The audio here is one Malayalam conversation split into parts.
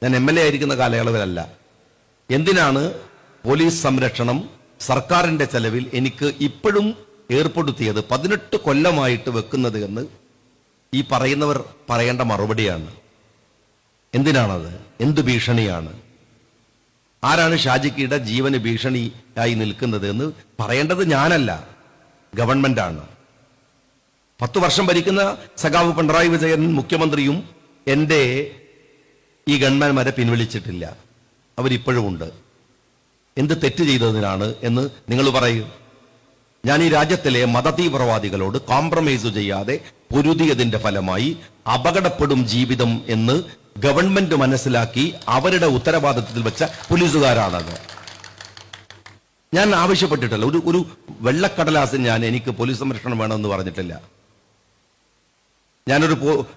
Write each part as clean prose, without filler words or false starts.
ഞാൻ MLA ആയിരിക്കുന്ന കാലയളവിലല്ല. എന്തിനാണ് പോലീസ് സംരക്ഷണം സർക്കാരിന്റെ ചെലവിൽ എനിക്ക് ഇപ്പോഴും ഏർപ്പെടുത്തിയത് 18 കൊല്ലമായിട്ട് വെക്കുന്നത് എന്ന് ഈ പറയുന്നവർ പറയേണ്ട മറുപടിയാണ്. എന്തിനാണത്? എന്ത് ഭീഷണിയാണ്? ആരാണ് ഷാജിക്കയുടെ ജീവന് ഭീഷണിയായി നിൽക്കുന്നത് എന്ന് പറയേണ്ടത് ഞാനല്ല, ഗവൺമെന്റാണ്. 10 വർഷം ഭരിക്കുന്ന സഖാവ് പിണറായി വിജയൻ മുഖ്യമന്ത്രിയും എൻ്റെ ഈ ഗവൺമെന്റ്മാരെ പിൻവലിച്ചിട്ടില്ല. അവരിപ്പോഴും ഉണ്ട്. എന്ത് തെറ്റ് ചെയ്തതിനാണ് എന്ന് നിങ്ങൾ പറയൂ. ഞാൻ ഈ രാജ്യത്തിലെ മതതീവ്രവാദികളോട് കോംപ്രമൈസ് ചെയ്യാതെ പൊരുതിയതിന്റെ ഫലമായി അപകടപ്പെടും ജീവിതം എന്ന് ഗവൺമെന്റ് മനസ്സിലാക്കി അവരുടെ ഉത്തരവാദിത്വത്തിൽ വെച്ച പോലീസുകാരാണത്. ഞാൻ ആവശ്യപ്പെട്ടിട്ടില്ല. ഒരു വെള്ളക്കടലാസ് എനിക്ക് പോലീസ് സംരക്ഷണം വേണമെന്ന് പറഞ്ഞിട്ടില്ല.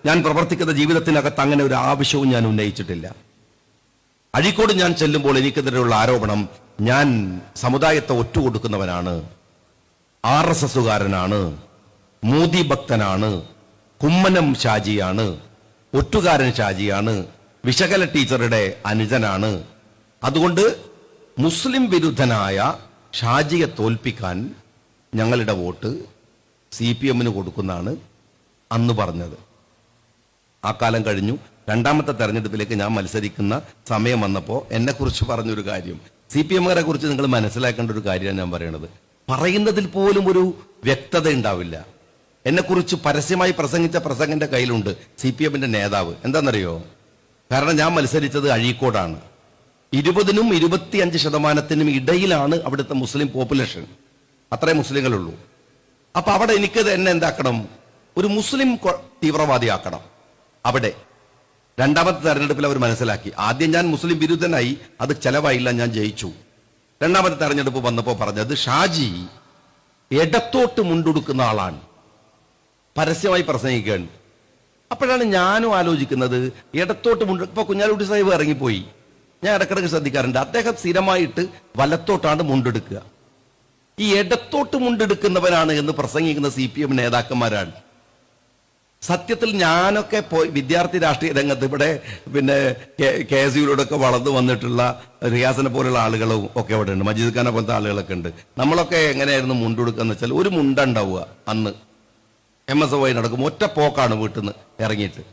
ഞാൻ പ്രവർത്തിക്കുന്ന ജീവിതത്തിനകത്ത് അങ്ങനെ ഒരു ആവശ്യവും ഞാൻ ഉന്നയിച്ചിട്ടില്ല. അഴീക്കോട് ഞാൻ ചെല്ലുമ്പോൾ എനിക്കെതിരെയുള്ള ആരോപണം ഞാൻ സമുദായത്തെ ഒറ്റുകൊടുക്കുന്നവനാണ്, RSSകാരനാണ്, മോദി ഭക്തനാണ്, കുമ്മനം ഷാജിയാണ്, ഒറ്റുകാരൻ ഷാജിയാണ്, വിശകല ടീച്ചറുടെ അനുജനാണ്. അതുകൊണ്ട് മുസ്ലിം വിരുദ്ധനായ ഷാജിയെ തോൽപ്പിക്കാൻ ഞങ്ങളുടെ വോട്ട് CPMന് കൊടുക്കുന്നതാണ് അന്ന് പറഞ്ഞത്. ആ കാലം കഴിഞ്ഞു. രണ്ടാമത്തെ തെരഞ്ഞെടുപ്പിലേക്ക് ഞാൻ മത്സരിക്കുന്ന സമയം വന്നപ്പോൾ എന്നെക്കുറിച്ച് പറഞ്ഞൊരു കാര്യം, CPMകാരെ കുറിച്ച് നിങ്ങൾ മനസ്സിലാക്കേണ്ട ഒരു കാര്യമാണ് ഞാൻ പറയുന്നത്. പറയുന്നതിൽ പോലും ഒരു വ്യക്തത ഉണ്ടാവില്ല. എന്നെക്കുറിച്ച് പരസ്യമായി പ്രസംഗിച്ച പ്രസംഗന്റെ കയ്യിലുണ്ട് CPMന്റെ നേതാവ്. എന്താണെന്നറിയോ? കാരണം ഞാൻ മത്സരിച്ചത് അഴീക്കോടാണ്. 20-നും 25% ഇടയിലാണ് അവിടുത്തെ മുസ്ലിം പോപ്പുലേഷൻ. അത്രേ മുസ്ലിങ്ങളുള്ളൂ. അപ്പൊ അവിടെ എനിക്ക് എന്നെ എന്താക്കണം? ഒരു മുസ്ലിം തീവ്രവാദിയാക്കണം. അവിടെ രണ്ടാമത്തെ തെരഞ്ഞെടുപ്പിൽ അവർ മനസ്സിലാക്കി. ആദ്യം ഞാൻ മുസ്ലിം വിരുദ്ധനായി, അത് ചെലവായില്ല, ഞാൻ ജയിച്ചു. രണ്ടാമത്തെ തെരഞ്ഞെടുപ്പ് വന്നപ്പോൾ പറഞ്ഞത് ഷാജി ഇടത്തോട്ട് മുണ്ടുടുക്കുന്ന ആളാണ്, പരസ്യമായി പ്രസംഗിക്കുകയാണ്. അപ്പോഴാണ് ഞാനും ആലോചിക്കുന്നത്, ഇടത്തോട്ട് ഇപ്പൊ കുഞ്ഞാലുട്ടി സാഹിബ് ഇറങ്ങിപ്പോയി, ഞാൻ ഇടക്കിടക്ക് ശ്രദ്ധിക്കാറുണ്ട്, അദ്ദേഹം സ്ഥിരമായിട്ട് വലത്തോട്ടാണ് മുണ്ടെടുക്കുക. ഈ ഇടത്തോട്ട് മുണ്ടെടുക്കുന്നവനാണ് എന്ന് പ്രസംഗിക്കുന്ന CPM നേതാക്കന്മാരാണ്. സത്യത്തിൽ ഞാനൊക്കെ വിദ്യാർത്ഥി രാഷ്ട്രീയ രംഗത്ത് ഇവിടെ KSUയിലൂടെ ഒക്കെ വളർന്നു വന്നിട്ടുള്ള റിയാസിനെ പോലുള്ള ആളുകളും ഒക്കെ ഇവിടെ ഉണ്ട്, മജീദ് ഖാനെ പോലത്തെ ആളുകളൊക്കെ ഉണ്ട്. നമ്മളൊക്കെ എങ്ങനെയായിരുന്നു മുണ്ടെടുക്കുക വെച്ചാൽ, ഒരു മുണ്ടുണ്ടാവുക. അന്ന് MSY നടക്കും, ഒറ്റ പോക്കാണ് വീട്ടിൽ നിന്ന് ഇറങ്ങിയിട്ട്.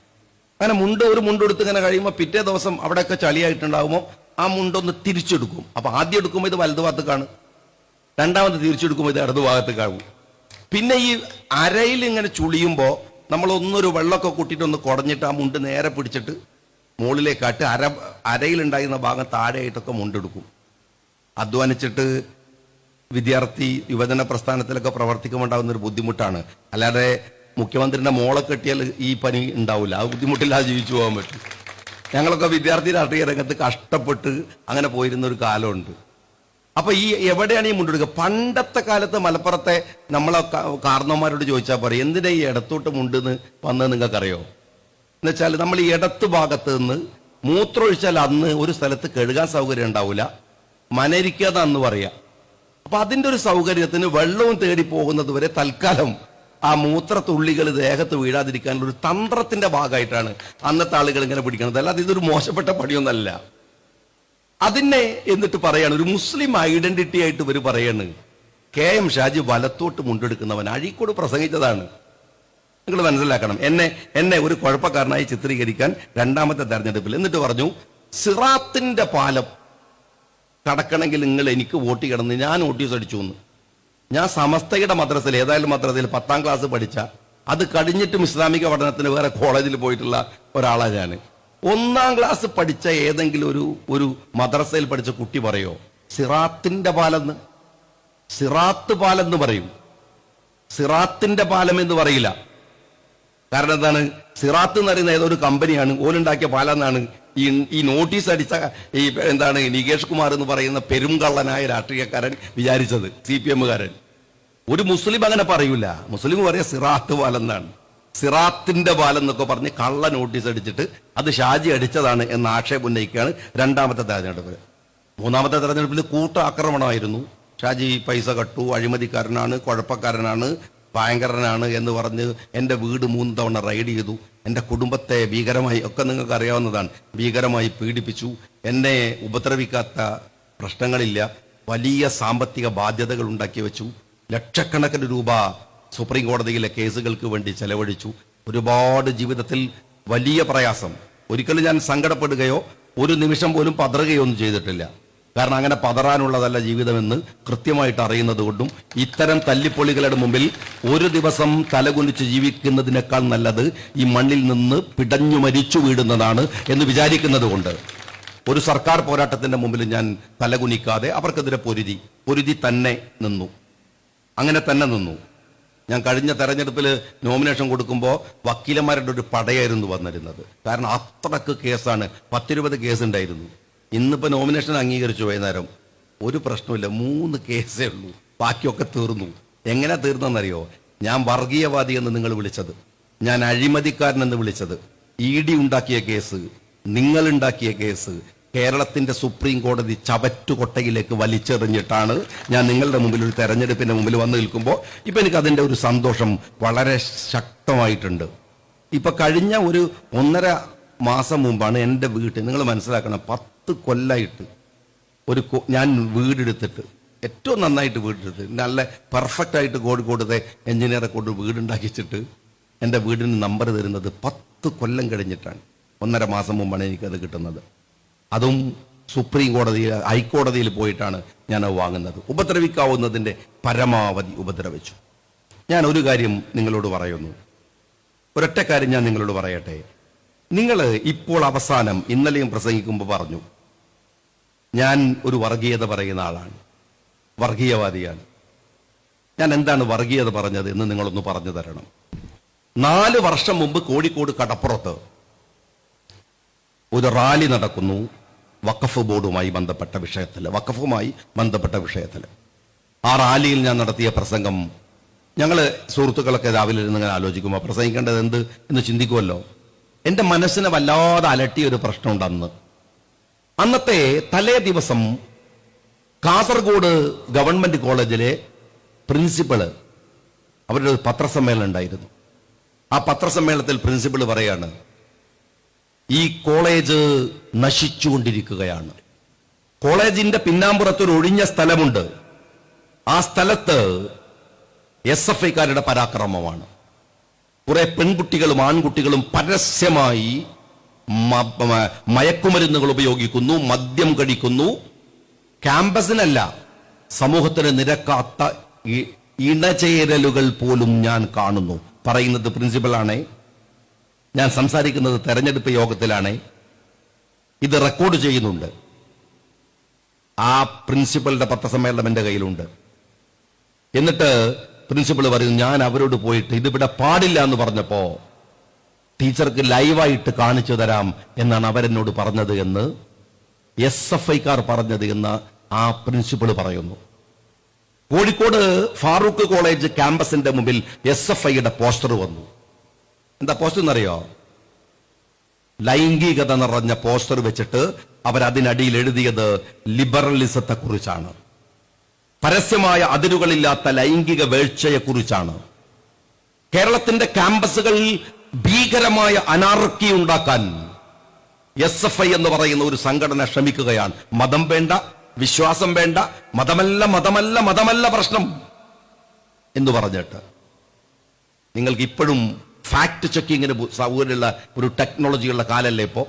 അങ്ങനെ ഒരു മുണ്ടെടുത്ത് ഇങ്ങനെ കഴിയുമ്പോൾ പിറ്റേ ദിവസം അവിടെയൊക്കെ ചളിയായിട്ടുണ്ടാകുമ്പോൾ ആ മുണ്ടൊന്ന് തിരിച്ചെടുക്കും. അപ്പൊ ആദ്യം എടുക്കുമ്പോൾ ഇത് വലതു ഭാഗത്തേക്കാണ്, രണ്ടാമത് തിരിച്ചെടുക്കുമ്പോൾ ഇത് ഇടതു ഭാഗത്തേക്കാകും. പിന്നെ ഈ അരയിൽ ഇങ്ങനെ ചുളിയുമ്പോൾ നമ്മളൊന്നൊരു വെള്ളമൊക്കെ കൂട്ടിയിട്ടൊന്ന് കുടഞ്ഞിട്ട് ആ മുണ്ട് നേരെ പിടിച്ചിട്ട് മുകളിലേക്കാട്ട് അരയിലുണ്ടായിരുന്ന ഭാഗം താഴെയായിട്ടൊക്കെ മുണ്ടെടുക്കും. അധ്വാനിച്ചിട്ട് വിദ്യാർത്ഥി യുവജന പ്രസ്ഥാനത്തിലൊക്കെ പ്രവർത്തിക്കുമ്പോണ്ടാകുന്ന ഒരു ബുദ്ധിമുട്ടാണ്. അല്ലാതെ മുഖ്യമന്ത്രിയുടെ മോളെ കെട്ടിയാൽ ഈ പനി ഉണ്ടാവില്ല, ആ ബുദ്ധിമുട്ടില്ലാതെ ജീവിച്ചു പോകാൻ പറ്റും. ഞങ്ങളൊക്കെ വിദ്യാർത്ഥി രാഷ്ട്രീയ രംഗത്ത് കഷ്ടപ്പെട്ട് അങ്ങനെ പോയിരുന്ന ഒരു കാലമുണ്ട്. അപ്പൊ ഈ എവിടെയാണ് ഈ മുണ്ടെടുക്കുക? പണ്ടത്തെ കാലത്ത് മലപ്പുറത്തെ നമ്മളെ കാരണവന്മാരോട് ചോദിച്ചാൽ പറയും, എന്തിനാ ഈ ഇടത്തോട്ട് മുണ്ടെന്ന് വന്നത് നിങ്ങൾക്കറിയോ? എന്നുവെച്ചാൽ നമ്മൾ ഈ ഇടത്ത് ഭാഗത്ത് നിന്ന് മൂത്രമൊഴിച്ചാൽ അന്ന് ഒരു സ്ഥലത്ത് കഴുകാൻ സൗകര്യം ഉണ്ടാവില്ല, മനരിക്കാതെ അന്ന് പറയാം. അപ്പൊ അതിന്റെ ഒരു സൗകര്യത്തിന് വെള്ളവും തേടി പോകുന്നത് വരെ തൽക്കാലം ആ മൂത്രത്തുള്ളികൾ ദേഹത്ത് വീഴാതിരിക്കാനുള്ള ഒരു തന്ത്രത്തിന്റെ ഭാഗമായിട്ടാണ് അന്നത്തെ ആളുകൾ ഇങ്ങനെ പിടിക്കുന്നത്. അല്ലാതെ ഇതൊരു മോശപ്പെട്ട പണിയൊന്നല്ല. അതിനെ എന്നിട്ട് പറയാണ്, ഒരു മുസ്ലിം ഐഡന്റിറ്റി ആയിട്ട് ഇവർ പറയാണ് KM ഷാജി വലത്തോട്ട് മുണ്ടെടുക്കുന്നവൻ. അഴീക്കോട് പ്രസംഗിച്ചതാണ്. നിങ്ങൾ മനസ്സിലാക്കണം. എന്നെ ഒരു കുഴപ്പക്കാരനായി ചിത്രീകരിക്കാൻ രണ്ടാമത്തെ തെരഞ്ഞെടുപ്പിൽ. എന്നിട്ട് പറഞ്ഞു, സിറാത്തിന്റെ പാലം കടക്കണമെങ്കിൽ നിങ്ങൾ എനിക്ക് വോട്ട് ചെയ്യണമെന്ന്. ഞാൻ നോട്ടീസ് അടിച്ചു എന്ന്. ഞാൻ സമസ്തയുടെ മദ്രസയിൽ, ഏതായാലും മദ്രസയിൽ 10ാം ക്ലാസ് പഠിച്ച, അത് കഴിഞ്ഞിട്ടും ഇസ്ലാമിക പഠനത്തിന് വേറെ കോളേജിൽ പോയിട്ടുള്ള ഒരാളാണ് ഞാൻ. 1ാം ക്ലാസ് പഠിച്ച ഏതെങ്കിലും ഒരു മദ്രസയിൽ പഠിച്ച കുട്ടി പറയോ സിറാത്തിന്റെ പാലെന്ന്? സിറാത്ത് പാലെന്ന് പറയും, സിറാത്തിന്റെ പാലം എന്ന് പറയില്ല. കാരണം എന്താണ്? സിറാത്ത് എന്ന് പറയുന്ന ഏതൊരു കമ്പനിയാണ്, ഓലുണ്ടാക്കിയ പാലെന്നാണ് ഈ നോട്ടീസ് അടിച്ച നികേഷ് കുമാർ എന്ന് പറയുന്ന പെരുംകള്ളനായ രാഷ്ട്രീയക്കാരൻ വിചാരിച്ചത്. CPMകാരൻ. ഒരു മുസ്ലിം അങ്ങനെ പറയൂല. മുസ്ലിം പറയാ സിറാത്ത് പാലെന്നാണ്. സിറാത്തിന്റെ പാലം എന്നൊക്കെ പറഞ്ഞ് കള്ള നോട്ടീസ് അടിച്ചിട്ട് അത് ഷാജി അടിച്ചതാണ് എന്ന ആക്ഷേപം ഉന്നയിക്കുകയാണ് രണ്ടാമത്തെ തെരഞ്ഞെടുപ്പിൽ. മൂന്നാമത്തെ തെരഞ്ഞെടുപ്പിൽ ആക്രമണമായിരുന്നു. ഷാജി പൈസ കട്ടു, അഴിമതിക്കാരനാണ്, കുഴപ്പക്കാരനാണ്, ഭയങ്കരനാണ് എന്ന് പറഞ്ഞ് എൻ്റെ വീട് 3 തവണ റൈഡ് ചെയ്തു. എൻ്റെ കുടുംബത്തെ ഭീകരമായി ഒക്കെ നിങ്ങൾക്ക് അറിയാവുന്നതാണ്, ഭീകരമായി പീഡിപ്പിച്ചു. എന്നെ ഉപദ്രവിക്കാത്ത പ്രശ്നങ്ങളില്ല. വലിയ സാമ്പത്തിക ബാധ്യതകൾ ഉണ്ടാക്കി വെച്ചു. ലക്ഷക്കണക്കിന് രൂപ സുപ്രീം കോടതിയിലെ കേസുകൾക്ക് വേണ്ടി ചെലവഴിച്ചു. ഒരുപാട് ജീവിതത്തിൽ വലിയ പ്രയാസം. ഒരിക്കലും ഞാൻ സങ്കടപ്പെടുകയോ ഒരു നിമിഷം പോലും പതറുകയോ ഒന്നും ചെയ്തിട്ടില്ല. കാരണം അങ്ങനെ പതറാനുള്ളതല്ല ജീവിതമെന്ന് കൃത്യമായിട്ട് അറിയുന്നത് കൊണ്ടും ഇത്തരം തല്ലിപ്പൊളികളുടെ മുമ്പിൽ ഒരു ദിവസം തലകുനിച്ച് ജീവിക്കുന്നതിനേക്കാൾ നല്ലത് ഈ മണ്ണിൽ നിന്ന് പിടഞ്ഞു മരിച്ചു വീടുന്നതാണ് എന്ന് വിചാരിക്കുന്നത് കൊണ്ട് ഒരു സർക്കാർ പോരാട്ടത്തിന്റെ മുമ്പിൽ ഞാൻ തലകുനിക്കാതെ അവർക്കെതിരെ പൊരുതി തന്നെ നിന്നു. അങ്ങനെ തന്നെ നിന്നു. ഞാൻ കഴിഞ്ഞ തെരഞ്ഞെടുപ്പിൽ നോമിനേഷൻ കൊടുക്കുമ്പോൾ വക്കീലന്മാരുടെ ഒരു പടയായിരുന്നു വന്നിരുന്നത്. കാരണം അത്രക്ക് കേസാണ്, 10-20 കേസ് ഉണ്ടായിരുന്നു. ഇന്നിപ്പോൾ നോമിനേഷൻ അംഗീകരിച്ചു വൈകുന്നേരം. ഒരു പ്രശ്നമില്ല, 3 കേസേ ഉള്ളൂ, ബാക്കിയൊക്കെ തീർന്നു. എങ്ങനെ തീർന്നെന്നറിയോ? ഞാൻ വർഗീയവാദി എന്ന് നിങ്ങൾ വിളിച്ചത്, ഞാൻ അഴിമതിക്കാരൻ എന്ന് വിളിച്ചത്, ED ഉണ്ടാക്കിയ കേസ്, നിങ്ങൾ ഉണ്ടാക്കിയ കേസ് കേരളത്തിന്റെ സുപ്രീം കോടതി ചവറ്റുകൊട്ടയിലേക്ക് വലിച്ചെറിഞ്ഞിട്ടാണ് ഞാൻ നിങ്ങളുടെ മുമ്പിൽ ഒരു തെരഞ്ഞെടുപ്പിന്റെ മുമ്പിൽ വന്നു നിൽക്കുമ്പോൾ ഇപ്പൊ എനിക്ക് അതിന്റെ ഒരു സന്തോഷം വളരെ ശക്തമായിട്ടുണ്ട്. ഇപ്പൊ കഴിഞ്ഞ ഒരു 1.5 മാസം മുമ്പാണ് എൻ്റെ വീട്ടിൽ, നിങ്ങൾ മനസ്സിലാക്കണം, 10 കൊല്ലായിട്ട് ഞാൻ വീടെടുത്തിട്ട്, ഏറ്റവും നന്നായിട്ട് വീടെടുത്ത്, നല്ല പെർഫെക്റ്റ് ആയിട്ട് കോഴിക്കോടത്തെ എഞ്ചിനീയറെ കൊണ്ട് വീടുണ്ടാക്കിച്ചിട്ട് എൻ്റെ വീടിന് നമ്പർ തരുന്നത് 10 കൊല്ലം കഴിഞ്ഞിട്ടാണ്. 1.5 മാസം മുമ്പാണ് എനിക്കത് കിട്ടുന്നത്. അതും സുപ്രീം കോടതിയിൽ, ഹൈക്കോടതിയിൽ പോയിട്ടാണ് ഞാനത് വാങ്ങുന്നത്. ഉപദ്രവിക്കാവുന്നതിൻ്റെ പരമാവധി ഉപദ്രവിച്ചു. ഞാൻ ഒരു കാര്യം നിങ്ങളോട് പറയുന്നു, ഒരൊറ്റ കാര്യം ഞാൻ നിങ്ങളോട് പറയട്ടെ. നിങ്ങൾ ഇപ്പോൾ അവസാനം ഇന്നലെയും പ്രസംഗിക്കുമ്പോൾ പറഞ്ഞു ഞാൻ ഒരു വർഗീയത പറയുന്ന ആളാണ്, വർഗീയവാദിയാണ്. ഞാൻ എന്താണ് വർഗീയത പറഞ്ഞത് എന്ന് നിങ്ങളൊന്ന് പറഞ്ഞു തരണം. 4 വർഷം മുമ്പ് കോഴിക്കോട് കടപ്പുറത്ത് ഒരു റാലി നടക്കുന്നു വഖഫ് ബോർഡുമായി ബന്ധപ്പെട്ട വിഷയത്തിൽ, വഖഫുമായി ബന്ധപ്പെട്ട വിഷയത്തിൽ. ആ റാലിയിൽ ഞാൻ നടത്തിയ പ്രസംഗം, ഞങ്ങൾ സുഹൃത്തുക്കളൊക്കെ രാവിലെ ഇരുന്ന് ഇങ്ങനെ ആലോചിക്കുമ്പോൾ പ്രസംഗിക്കേണ്ടത് എന്ത് എന്ന് ചിന്തിക്കുമല്ലോ. എൻ്റെ മനസ്സിനെ വല്ലാതെ അലട്ടിയ ഒരു പ്രശ്നമുണ്ട് അന്ന്. അന്നത്തെ തലേ ദിവസം കാസർഗോഡ് ഗവൺമെന്റ് കോളേജിലെ പ്രിൻസിപ്പള്, അവരുടെ ഒരു പത്രസമ്മേളനം ഉണ്ടായിരുന്നു. ആ പത്രസമ്മേളനത്തിൽ പ്രിൻസിപ്പൾ പറയാണ്, ഈ കോളേജ് നശിച്ചുകൊണ്ടിരിക്കുകയാണ്. കോളേജിന്റെ പിന്നാമ്പുറത്തൊരു ഒഴിഞ്ഞ സ്ഥലമുണ്ട്. ആ സ്ഥലത്ത് SFIക്കാരുടെ പരാക്രമമാണ്. കുറെ പെൺകുട്ടികളും ആൺകുട്ടികളും പരസ്യമായി മയക്കുമരുന്നുകൾ ഉപയോഗിക്കുന്നു, മദ്യം കഴിക്കുന്നു. ക്യാമ്പസിനല്ല, സമൂഹത്തിന് നിരക്കാത്ത ഇണചേരലുകൾ പോലും ഞാൻ കാണുന്നു. പറയുന്നത് പ്രിൻസിപ്പലാണേ, ഞാൻ സംസാരിക്കുന്നത് തെരഞ്ഞെടുപ്പ് യോഗത്തിലാണ്. ഇത് റെക്കോർഡ് ചെയ്യുന്നുണ്ട്. ആ പ്രിൻസിപ്പലിന്റെ പത്രസമ്മേളനം എൻ്റെ കയ്യിലുണ്ട്. എന്നിട്ട് പ്രിൻസിപ്പൽ പറയുന്നു, ഞാൻ അവരോട് പോയിട്ട് ഇതിവിടെ പാടില്ല എന്ന് പറഞ്ഞപ്പോ ടീച്ചർക്ക് ലൈവായിട്ട് കാണിച്ചു തരാം എന്നാണ് അവരെന്നോട് പറഞ്ഞത് എന്ന് SFIക്കാർ പറഞ്ഞത് എന്ന് ആ പ്രിൻസിപ്പൽ പറയുന്നു. കോഴിക്കോട് ഫാറൂഖ് കോളേജ് ക്യാമ്പസിന്റെ മുമ്പിൽ SFIയുടെ പോസ്റ്റർ വന്നു. എന്താ പോസ്റ്റർ എന്നറിയോ? ലൈംഗികത നിറഞ്ഞ പോസ്റ്റർ വെച്ചിട്ട് അവരതിനടിയിൽ എഴുതിയത് ലിബറലിസത്തെ കുറിച്ചാണ്, പരസ്യമായ അതിരുകളില്ലാത്ത ലൈംഗിക വീഴ്ചയെ കുറിച്ചാണ്. കേരളത്തിന്റെ ക്യാമ്പസുകളിൽ ഭീകരമായ അനാർക്കി ഉണ്ടാക്കാൻ SFI എന്ന് പറയുന്ന ഒരു സംഘടന ശ്രമിക്കുകയാണ്. മതം വേണ്ട, വിശ്വാസം വേണ്ട, മതമല്ല പ്രശ്നം എന്ന് പറഞ്ഞിട്ട്. നിങ്ങൾക്ക് ഇപ്പോഴും ഫാക്ട് ചെക്കിങ്ങിന് സൗകര്യമുള്ള ഒരു ടെക്നോളജിയുള്ള കാലല്ലേ ഇപ്പോ.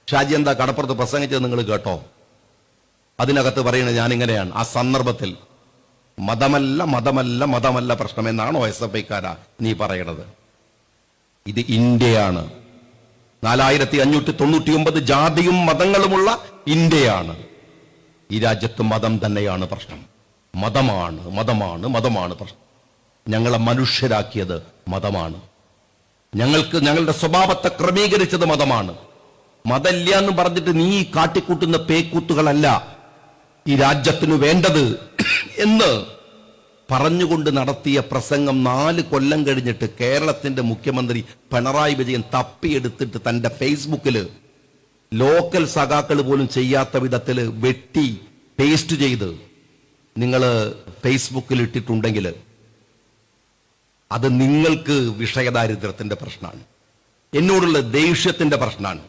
ഷാജി എന്താ കടപ്പുറത്ത് പ്രസംഗിച്ചത് നിങ്ങൾ കേട്ടോ? അതിനകത്ത് പറയുന്നത് ഞാനിങ്ങനെയാണ്, ആ സന്ദർഭത്തിൽ മതമല്ല പ്രശ്നം എന്നാണോ SFIക്കാരാ നീ പറയണത്? ഇത് ഇന്ത്യയാണ്. 4599 ജാതിയും മതങ്ങളുമുള്ള ഇന്ത്യയാണ്. ഈ രാജ്യത്ത് മതം തന്നെയാണ് പ്രശ്നം. മതമാണ് പ്രശ്നം. ഞങ്ങളെ മനുഷ്യരാക്കിയത് മതമാണ്. ഞങ്ങളുടെ സ്വഭാവത്തെ ക്രമീകരിച്ചത് മതമാണ്. മതമില്ല എന്ന് പറഞ്ഞിട്ട് നീ കാട്ടിക്കൂട്ടുന്ന പേക്കൂത്തുകളല്ല ഈ രാജ്യത്തിനു വേണ്ടത് എന്ന് പറഞ്ഞുകൊണ്ട് നടത്തിയ പ്രസംഗം 4 കൊല്ലം കഴിഞ്ഞിട്ട് കേരളത്തിന്റെ മുഖ്യമന്ത്രി പിണറായി വിജയൻ തപ്പിയെടുത്തിട്ട് തന്റെ ഫേസ്ബുക്കിൽ ലോക്കൽ സഖാക്കൾ പോലും ചെയ്യാത്ത വിധത്തിൽ വെട്ടി പേസ്റ്റ് ചെയ്ത് നിങ്ങൾ ഫേസ്ബുക്കിൽ ഇട്ടിട്ടുണ്ടെങ്കിൽ അത് നിങ്ങൾക്ക് വിഷയദാരിദ്ര്യത്തിന്റെ പ്രശ്നമാണ്. എന്നോടുള്ള ദേഷ്യത്തിന്റെ പ്രശ്നമാണ്.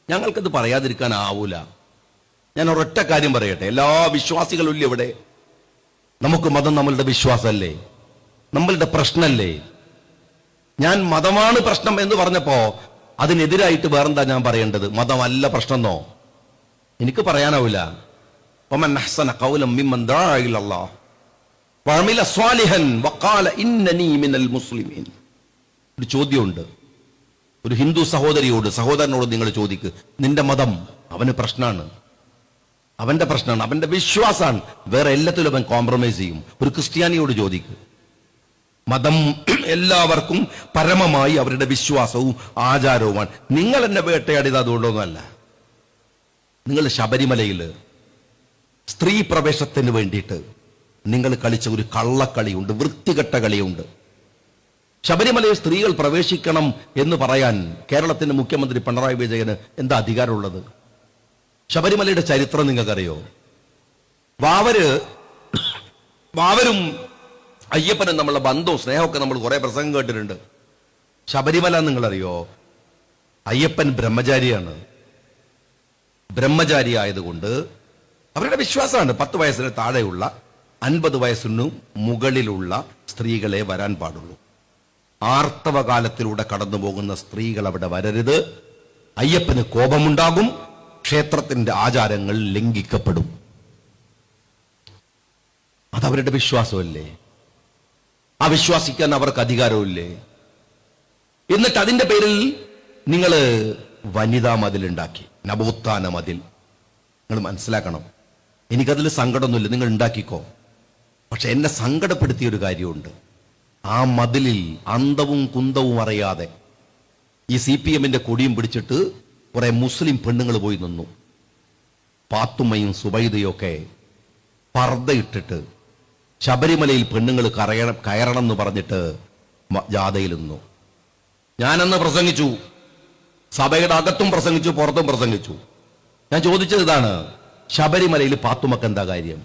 ഞങ്ങൾക്കത് പറയാതിരിക്കാനാവൂല. ഞാൻ ഒരൊറ്റ കാര്യം പറയട്ടെ, എല്ലാ വിശ്വാസികളും ഇല്ല ഇവിടെ. നമുക്ക് മതം നമ്മളുടെ വിശ്വാസമല്ലേ, നമ്മളുടെ പ്രശ്നമല്ലേ. ഞാൻ മതമാണ് പ്രശ്നം എന്ന് പറഞ്ഞപ്പോ അതിനെതിരായിട്ട് വേറെന്താ ഞാൻ പറയേണ്ടത്? മതമല്ല പ്രശ്നമെന്നോ? എനിക്ക് പറയാനാവില്ല. വമൻ അഹ്സന ഖൗലൻ മിമ്മൻ ദഅ ഇലല്ലാഹ് വഅമില സ്വാലിഹൻ വഖാല ഇന്നനി മിനൽ മുസ്ലിമീൻ. ഒരു ചോദ്യമുണ്ട്. ഒരു ഹിന്ദു സഹോദരിയോട്, സഹോദരനോട് നിങ്ങൾ ചോദിക്ക്, നിന്റെ മതം അവന് പ്രശ്നമാണ്, അവന്റെ പ്രശ്നമാണ്, അവന്റെ വിശ്വാസമാണ്. വേറെ എല്ലാത്തിലും അവൻ കോംപ്രമൈസ് ചെയ്യും. ഒരു ക്രിസ്ത്യാനിയോട് ചോദിക്ക്. മതം എല്ലാവർക്കും പരമമായി അവരുടെ വിശ്വാസവും ആചാരവുമാണ്. നിങ്ങൾ എന്നെ വേട്ടയാടിയത് അതുകൊണ്ടൊന്നുമല്ല. നിങ്ങൾ ശബരിമലയിൽ സ്ത്രീ പ്രവേശത്തിന് വേണ്ടിയിട്ട് നിങ്ങൾ കളിച്ച ഒരു കള്ളക്കളിയുണ്ട്, വൃത്തികെട്ട കളിയുണ്ട്. ശബരിമലയിൽ സ്ത്രീകൾ പ്രവേശിക്കണം എന്ന് പറയാൻ കേരളത്തിന്റെ മുഖ്യമന്ത്രി പിണറായി വിജയന് എന്താ അധികാരമുള്ളത്? ശബരിമലയുടെ ചരിത്രം നിങ്ങൾക്കറിയോ? വാവരും അയ്യപ്പനും നമ്മളുടെ ബന്ധവും സ്നേഹമൊക്കെ നമ്മൾ കുറെ പ്രസംഗം കേട്ടിട്ടുണ്ട്. ശബരിമല നിങ്ങളറിയോ? അയ്യപ്പൻ ബ്രഹ്മചാരിയാണ്. ബ്രഹ്മചാരി ആയതുകൊണ്ട് അവരുടെ വിശ്വാസമാണ് 10 വയസ്സിന് താഴെയുള്ള 50 വയസ്സിനു മുകളിലുള്ള സ്ത്രീകളെ വരാൻ പാടുള്ളൂ. ആർത്തവ കാലത്തിലൂടെ കടന്നു പോകുന്ന സ്ത്രീകൾ അവിടെ വരരുത്. അയ്യപ്പന് കോപമുണ്ടാകും, ക്ഷേത്രത്തിന്റെ ആചാരങ്ങൾ ലംഘിക്കപ്പെടും. അതവരുടെ വിശ്വാസമല്ലേ? ആ വിശ്വാസിക്കാൻ അവർക്ക് അധികാരമില്ലേ? എന്നിട്ട് അതിന്റെ പേരിൽ നിങ്ങൾ വനിതാ മതിലുണ്ടാക്കി, നവോത്ഥാന മതിൽ. നിങ്ങൾ മനസ്സിലാക്കണം, എനിക്കതിൽ സങ്കടമൊന്നുമില്ല, നിങ്ങൾ ഉണ്ടാക്കിക്കോ. പക്ഷെ എന്നെ സങ്കടപ്പെടുത്തിയ ഒരു കാര്യമുണ്ട്. ആ മതിലിൽ അന്തവും കുന്തവും അറിയാതെ ഈ CPM-ന്റെ കൊടിയും പിടിച്ചിട്ട് കുറെ മുസ്ലിം പെണ്ണുങ്ങൾ പോയി നിന്നു. പാത്തുമ്മയും സുബൈദയും ഒക്കെ പർദ്ദയിട്ടിട്ട് ശബരിമലയിൽ പെണ്ണുങ്ങൾ കയറണം എന്ന് പറഞ്ഞിട്ട് ജാഥയിൽ നിന്നു. ഞാനന്ന് പ്രസംഗിച്ചു, സഭയുടെ അകത്തും പ്രസംഗിച്ചു, പുറത്തും പ്രസംഗിച്ചു. ഞാൻ ചോദിച്ചത് ഇതാണ്, ശബരിമലയിൽ പാത്തുമ്മക്ക് എന്താ കാര്യം?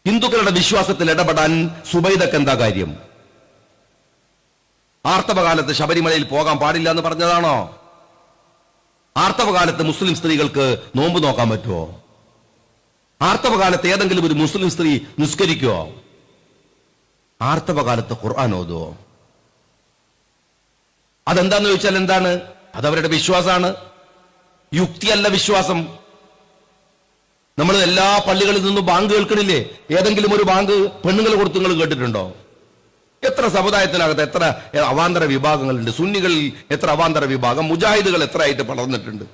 ഹിന്ദുക്കളുടെ വിശ്വാസത്തിൽ ഇടപെടാൻ സുബൈദക്ക് എന്താ കാര്യം? ആർത്തവകാലത്ത് ശബരിമലയിൽ പോകാൻ പാടില്ല എന്ന് പറഞ്ഞതാണോ? ആർത്തവകാലത്ത് മുസ്ലിം സ്ത്രീകൾക്ക് നോമ്പ് നോക്കാൻ പറ്റുമോ? ആർത്തവകാലത്ത് ഏതെങ്കിലും ഒരു മുസ്ലിം സ്ത്രീ നിസ്കരിക്കുമോ? ആർത്തവകാലത്ത് ഖുർആൻ ഓതുവോ? അതെന്താന്ന് ചോദിച്ചാൽ എന്താണ്? അതവരുടെ വിശ്വാസമാണ്, യുക്തിയല്ല വിശ്വാസം. നമ്മൾ എല്ലാ പള്ളികളിൽ നിന്നും ബാങ്ക് കേൾക്കണില്ലേ? ഏതെങ്കിലും ഒരു ബാങ്ക് പെണ്ണുങ്ങൾ കൊടുത്ത് നിങ്ങൾ കേട്ടിട്ടുണ്ടോ? എത്ര സമുദായത്തിനകത്ത് എത്ര അവാന്തര വിഭാഗങ്ങളുണ്ട്? സുന്നികളിൽ എത്ര അവാന്തര വിഭാഗം, മുജാഹിദുകൾ എത്ര ആയിട്ട് പടർന്നിട്ടുണ്ട്?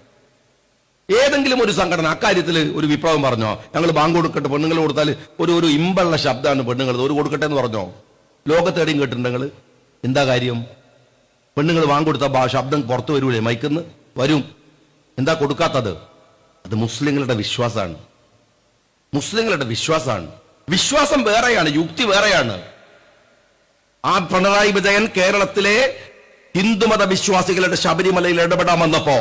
ഏതെങ്കിലും ഒരു സംഘടന അക്കാര്യത്തിൽ ഒരു വിപ്ലവം പറഞ്ഞോ? ഞങ്ങൾ ബാങ്ക് കൊടുക്കട്ടെ, പെണ്ണുങ്ങൾ കൊടുത്താൽ ഒരു ഇമ്പുള്ള ശബ്ദമാണ് പെണ്ണുങ്ങൾ, ഒരു കൊടുക്കട്ടെ എന്ന് പറഞ്ഞോ? ലോകത്തെവിടെയും കേട്ടിട്ടുണ്ട് നിങ്ങൾ? എന്താ കാര്യം? പെണ്ണുങ്ങൾ ബാങ്ക് കൊടുത്ത ശബ്ദം പുറത്തു വരൂലേ? മൈക്കുന്ന് വരും. എന്താ കൊടുക്കാത്തത്? അത് മുസ്ലിങ്ങളുടെ വിശ്വാസമാണ്, മുസ്ലിങ്ങളുടെ വിശ്വാസമാണ്. വിശ്വാസം വേറെയാണ്, യുക്തി വേറെയാണ്. ആ പിണറായി വിജയൻ കേരളത്തിലെ ഹിന്ദുമത വിശ്വാസികളുടെ ശബരിമലയിൽ ഇടപെടാൻ വന്നപ്പോ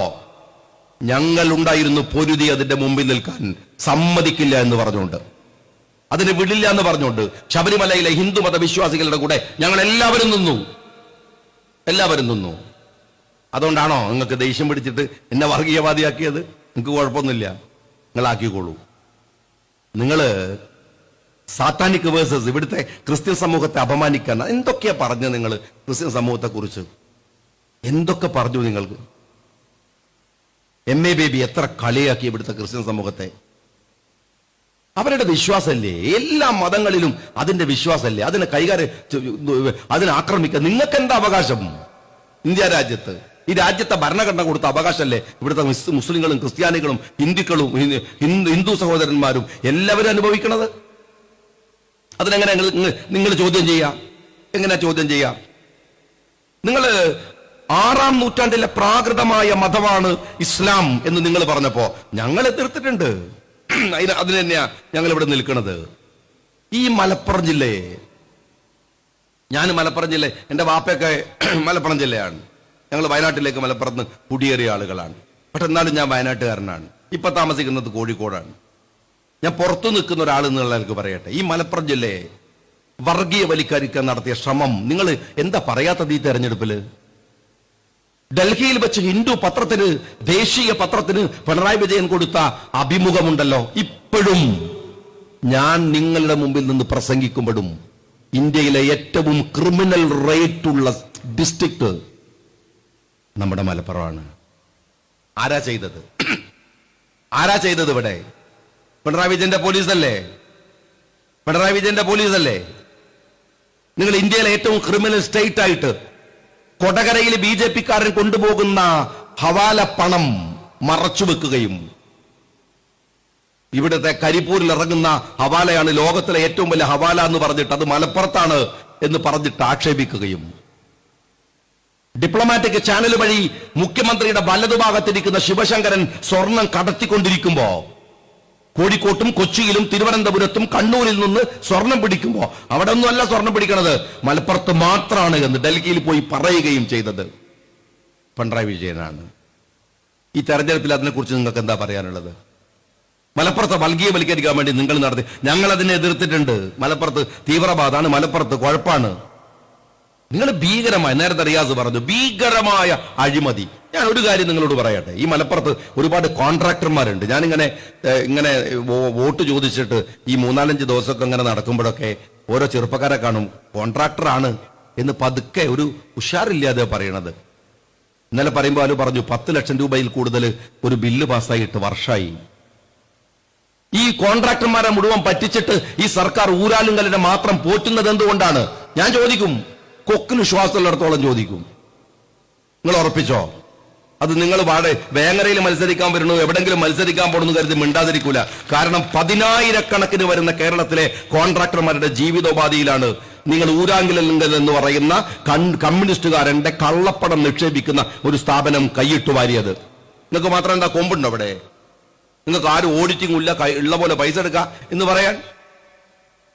ഞങ്ങൾ ഉണ്ടായിരുന്നു പൊരുതി അതിന്റെ മുമ്പിൽ നിൽക്കാൻ. സമ്മതിക്കില്ല എന്ന് പറഞ്ഞുകൊണ്ട്, അതിന് വിടില്ല എന്ന് പറഞ്ഞുകൊണ്ട് ശബരിമലയിലെ ഹിന്ദുമത വിശ്വാസികളുടെ കൂടെ ഞങ്ങൾ എല്ലാവരും നിന്നു. അതുകൊണ്ടാണോ നിങ്ങൾക്ക് ദേഷ്യം പിടിച്ചിട്ട് എന്നെ വർഗീയവാദിയാക്കിയത്? നിങ്ങൾക്ക് കുഴപ്പമൊന്നുമില്ല, നിങ്ങളാക്കിക്കോളൂ. നിങ്ങള് സാത്താനിക് വേഴ്സസ് ഇവിടുത്തെ ക്രിസ്ത്യൻ സമൂഹത്തെ അപമാനിക്കാൻ എന്തൊക്കെയാ പറഞ്ഞു? നിങ്ങൾ ക്രിസ്ത്യൻ സമൂഹത്തെ കുറിച്ച് എന്തൊക്കെ പറഞ്ഞു? നിങ്ങൾക്ക് MA ബേബി എത്ര കളിയാക്കി ഇവിടുത്തെ ക്രിസ്ത്യൻ സമൂഹത്തെ. അവരുടെ വിശ്വാസമല്ലേ? എല്ലാ മതങ്ങളിലും അതിന്റെ വിശ്വാസമല്ലേ? അതിനെ അതിനെ ആക്രമിക്കാൻ നിങ്ങൾക്ക് എന്താ അവകാശം? ഇന്ത്യ രാജ്യത്ത്, ഈ രാജ്യത്തെ ഭരണഘടന കൊടുത്ത അവകാശമല്ലേ ഇവിടുത്തെ മുസ്ലിങ്ങളും ക്രിസ്ത്യാനികളും ഹിന്ദുക്കളും ഹിന്ദു സഹോദരന്മാരും എല്ലാവരും അനുഭവിക്കണത്? അതിനെങ്ങനെ നിങ്ങൾ ചോദ്യം ചെയ്യാം? എങ്ങനെ ചോദ്യം ചെയ്യാം? നിങ്ങൾ 6-ാം നൂറ്റാണ്ടിലെ പ്രാകൃതമായ മതമാണ് ഇസ്ലാം എന്ന് നിങ്ങൾ പറഞ്ഞപ്പോ ഞങ്ങൾ എതിർത്തിട്ടുണ്ട്. അതിന് തന്നെയാ ഞങ്ങൾ ഇവിടെ നിൽക്കുന്നത്. ഈ മലപ്പുറം ജില്ലയെ, ഞാൻ മലപ്പുറം ജില്ല, എന്റെ വാപ്പയൊക്കെ മലപ്പുറം ജില്ലയാണ്. ഞങ്ങൾ വയനാട്ടിലേക്ക് മലപ്പുറത്ത് കുടിയേറിയ ആളുകളാണ്. പക്ഷെ എന്നാലും ഞാൻ വയനാട്ടുകാരനാണ്. ഇപ്പൊ താമസിക്കുന്നത് കോഴിക്കോടാണ്. ഞാൻ പുറത്തു നിൽക്കുന്ന ഒരാൾ എന്നുള്ള എനിക്ക് പറയട്ടെ, ഈ മലപ്പുറം ജില്ലയെ വർഗീയ വൽക്കരിക്കാൻ നടത്തിയ ശ്രമം നിങ്ങൾ എന്താ പറയാത്തത്? ഈ തെരഞ്ഞെടുപ്പില് ഡൽഹിയിൽ വെച്ച് ഹിന്ദു പത്രത്തിന്, ദേശീയ പത്രത്തിന് പിണറായി വിജയൻ കൊടുത്ത അഭിമുഖമുണ്ടല്ലോ, ഇപ്പോഴും ഞാൻ നിങ്ങളുടെ മുമ്പിൽ നിന്ന് പ്രസംഗിക്കുമ്പോഴും ഇന്ത്യയിലെ ഏറ്റവും ക്രിമിനൽ റേറ്റ് ഉള്ള ഡിസ്ട്രിക്ട് നമ്മുടെ മലപ്പുറമാണ്. ആരാ ചെയ്തത്? ആരാ ചെയ്തത്? ഇവിടെ പിണറായി വിജയന്റെ പോലീസല്ലേ? പിണറായി വിജയന്റെ പോലീസല്ലേ? നിങ്ങൾ ഇന്ത്യയിലെ ഏറ്റവും ക്രിമിനൽ സ്റ്റേറ്റ് ആയിട്ട് കൊടകരയിൽ BJP-കാരൻ കൊണ്ടുപോകുന്ന ഹവാല പണം മറച്ചുവെക്കുകയും ഇവിടുത്തെ കരിപ്പൂരിൽ ഇറങ്ങുന്ന ഹവാലയാണ് ലോകത്തിലെ ഏറ്റവും വലിയ ഹവാല എന്ന് പറഞ്ഞിട്ട് അത് മലപ്പുറത്താണ് എന്ന് പറഞ്ഞിട്ട് ആക്ഷേപിക്കുകയും, ഡിപ്ലോമാറ്റിക് ചാനൽ വഴി മുഖ്യമന്ത്രിയുടെ വലതുഭാഗത്തിരിക്കുന്ന ശിവശങ്കരൻ സ്വർണം കടത്തിക്കൊണ്ടിരിക്കുമ്പോ കോഴിക്കോട്ടും കൊച്ചിയിലും തിരുവനന്തപുരത്തും കണ്ണൂരിൽ നിന്ന് സ്വർണം പിടിക്കുമ്പോ അവിടെ ഒന്നുമല്ല സ്വർണം പിടിക്കണത്, മലപ്പുറത്ത് മാത്രമാണ് എന്ന് ഡൽഹിയിൽ പോയി പറയുകയും ചെയ്തത് പിണറായി വിജയനാണ്. ഈ തെരഞ്ഞെടുപ്പിൽ അതിനെക്കുറിച്ച് നിങ്ങൾക്ക് എന്താ പറയാനുള്ളത്? മലപ്പുറത്തെ വർഗീയവൽക്കരിക്കാൻ വേണ്ടി നിങ്ങൾ നടത്തി, ഞങ്ങൾ അതിനെ എതിർത്തിട്ടുണ്ട്. മലപ്പുറത്ത് തീവ്രവാദമാണ്, മലപ്പുറത്ത് കുഴപ്പമാണ്. നിങ്ങൾ ഭീകരമായ, നേരത്തെ റിയാസ് പറഞ്ഞു, ഭീകരമായ അഴിമതി. ഞാൻ ഒരു കാര്യം നിങ്ങളോട് പറയട്ടെ, ഈ മലപ്പുറത്ത് ഒരുപാട് കോൺട്രാക്ടർമാരുണ്ട്. ഞാനിങ്ങനെ ഇങ്ങനെ വോട്ട് ചോദിച്ചിട്ട് ഈ 3-4 ദിവസമൊക്കെ ഇങ്ങനെ നടക്കുമ്പോഴൊക്കെ ഓരോ ചെറുപ്പക്കാരെ കാണും, കോൺട്രാക്ടറാണ് എന്ന് പതുക്കെ ഒരു ഉഷാറില്ലാതെ പറയണത്. ഇന്നലെ പറയുമ്പോൾ ആരും പറഞ്ഞു 10 ലക്ഷം രൂപയിൽ കൂടുതൽ ഒരു ബില്ല് പാസ്സായിട്ട് വർഷമായി. ഈ കോൺട്രാക്ടർമാരെ മുഴുവൻ പറ്റിച്ചിട്ട് ഈ സർക്കാർ ഊരാലുങ്കലിനെ മാത്രം പോറ്റുന്നത് എന്തുകൊണ്ടാണ്? ഞാൻ ചോദിക്കും, കൊക്കിന് ശ്വാസമുള്ളിടത്തോളം ചോദിക്കും. നിങ്ങൾ ഉറപ്പിച്ചോ? അത് നിങ്ങൾ വേങ്ങരയിൽ മത്സരിക്കാൻ വരുന്നു, എവിടെങ്കിലും മത്സരിക്കാൻ പോണെന്ന് കരുതി മിണ്ടാതിരിക്കൂല. കാരണം 10,000-കണക്കിന് വരുന്ന കേരളത്തിലെ കോൺട്രാക്ടർമാരുടെ ജീവിതോപാധിയിലാണ് നിങ്ങൾ ഊരാങ്കിലങ്കൽ എന്ന് പറയുന്ന കമ്മ്യൂണിസ്റ്റുകാരന്റെ കള്ളപ്പണം നിക്ഷേപിക്കുന്ന ഒരു സ്ഥാപനം കൈയിട്ടു വാരിയത്. നിങ്ങൾക്ക് മാത്രം എന്താ കൊമ്പുണ്ടോ അവിടെ? നിങ്ങൾക്ക് ആരും ഓഡിറ്റിംഗ് ഇല്ല, ഉള്ള പോലെ പൈസ എടുക്കാം എന്ന് പറയാൻ?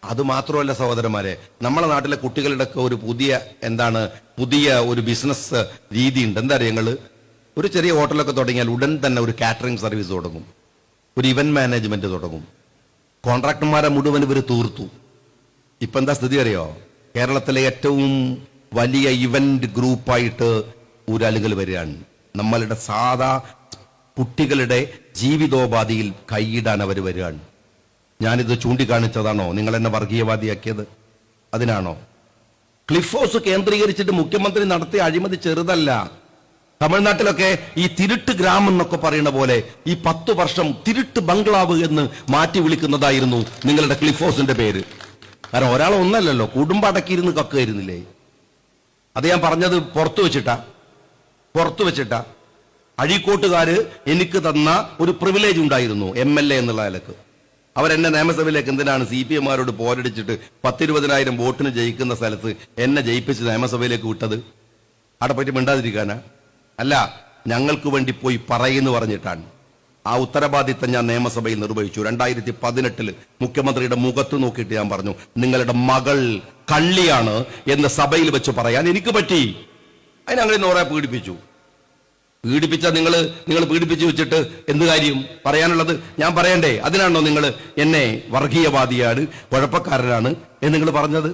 അത് മാത്രമല്ല സഹോദരന്മാരെ, നമ്മളെ നാട്ടിലെ കുട്ടികളുടെ ഒക്കെ ഒരു പുതിയ ഒരു ബിസിനസ് രീതിയുണ്ട്. എന്താ അറിയാം, ഞങ്ങൾ ഒരു ചെറിയ ഹോട്ടലൊക്കെ തുടങ്ങിയാൽ ഉടൻ തന്നെ ഒരു കാറ്ററിംഗ് സർവീസ് തുടങ്ങും, ഒരു ഇവന്റ് മാനേജ്മെന്റ് തുടങ്ങും. കോൺട്രാക്ടർമാരെ മുഴുവൻ ഇവർ തീർത്തു. ഇപ്പൊ എന്താ സ്ഥിതി അറിയോ? കേരളത്തിലെ ഏറ്റവും വലിയ ഇവന്റ് ഗ്രൂപ്പായിട്ട് ഊരാലുകൾ വരികയാണ്. നമ്മളുടെ സാധാ കുട്ടികളുടെ ജീവിതോപാധിയിൽ കൈയിടാൻ അവർ വരികയാണ്. ഞാനിത് ചൂണ്ടിക്കാണിച്ചതാണോ നിങ്ങൾ എന്നെ വർഗീയവാദിയാക്കിയത്? അതിനാണോ? ക്ലിഫ് ഹൗസ് കേന്ദ്രീകരിച്ചിട്ട് മുഖ്യമന്ത്രി നടത്തിയ അഴിമതി ചെറുതല്ല. തമിഴ്നാട്ടിലൊക്കെ ഈ തിരുട്ട് ഗ്രാമം എന്നൊക്കെ പറയുന്ന പോലെ ഈ 10 വർഷം തിരുട്ട് ബംഗ്ലാവ് എന്ന് മാറ്റി വിളിക്കുന്നതായിരുന്നു നിങ്ങളുടെ ക്ലിഫ് ഹൗസിന്റെ പേര്. കാരണം ഒരാളെ ഒന്നല്ലല്ലോ, കുടുംബം അടക്കിയിരുന്ന് കക്കുമായിരുന്നില്ലേ? അത് ഞാൻ പറഞ്ഞത് പുറത്തു വെച്ചിട്ടാ. അഴീക്കോട്ടുകാര് എനിക്ക് തന്ന ഒരു പ്രിവിലേജ് ഉണ്ടായിരുന്നു, MLA എന്നുള്ള നിലക്ക്. അവരെന്നെ നിയമസഭയിലേക്ക് എന്തിനാണ് CPM-മാരോട് പോരടിച്ചിട്ട് 10-20,000 വോട്ടിന് ജയിക്കുന്ന സ്ഥലത്ത് എന്നെ ജയിപ്പിച്ച് നിയമസഭയിലേക്ക് വിട്ടത്? അവിടെ പോയിട്ട് മിണ്ടാതിരിക്കാനാ? അല്ല, ഞങ്ങൾക്ക് വേണ്ടി പോയി പറയുന്നു പറഞ്ഞിട്ടാണ്. ആ ഉത്തരവാദിത്തം ഞാൻ നിയമസഭയിൽ നിർവഹിച്ചു. 2018 മുഖ്യമന്ത്രിയുടെ മുഖത്ത് നോക്കിയിട്ട് ഞാൻ പറഞ്ഞു, നിങ്ങളുടെ മകൾ കള്ളിയാണ് എന്ന് സഭയിൽ വെച്ച് പറയാൻ എനിക്ക് പറ്റി. അതിനങ്ങനെ നോറെ പീഡിപ്പിച്ച നിങ്ങൾ പീഡിപ്പിച്ചു വെച്ചിട്ട് എന്ത് കാര്യം? പറയാനുള്ളത് ഞാൻ പറയണ്ടേ? അതിനാണോ നിങ്ങൾ എന്നെ വർഗീയവാദിയാണ്, കുഴപ്പക്കാരനാണ് എന്ന് നിങ്ങൾ പറഞ്ഞത്?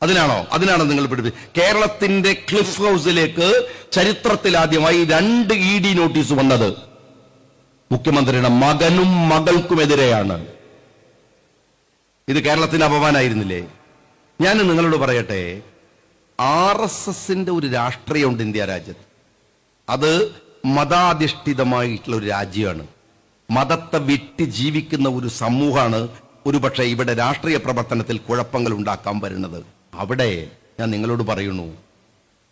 അതിനാണോ നിങ്ങൾ കേരളത്തിന്റെ ക്ലിഫ് ഹൗസിലേക്ക് ചരിത്രത്തിൽ ആദ്യമായി 2 ED നോട്ടീസ് വന്നത് മുഖ്യമന്ത്രിയുടെ മകനും മകൾക്കുമെതിരെയാണ്. ഇത് കേരളത്തിന് അപമാനമായിരുന്നില്ലേ? ഞാൻ നിങ്ങളോട് പറയട്ടെ, RSSന്റെ ഒരു രാഷ്ട്രീയമുണ്ട് ഇന്ത്യ രാജ്യത്ത്. അത് മതാധിഷ്ഠിതമായിട്ടുള്ള ഒരു രാജ്യമാണ്. മതത്തെ വിട്ട് ജീവിക്കുന്ന ഒരു സമൂഹമാണ് ഒരുപക്ഷെ ഇവിടെ രാഷ്ട്രീയ പ്രവർത്തനത്തിൽ കുഴപ്പങ്ങൾ ഉണ്ടാക്കാൻ വരുന്നത്. അവിടെ ഞാൻ നിങ്ങളോട് പറയുന്നു,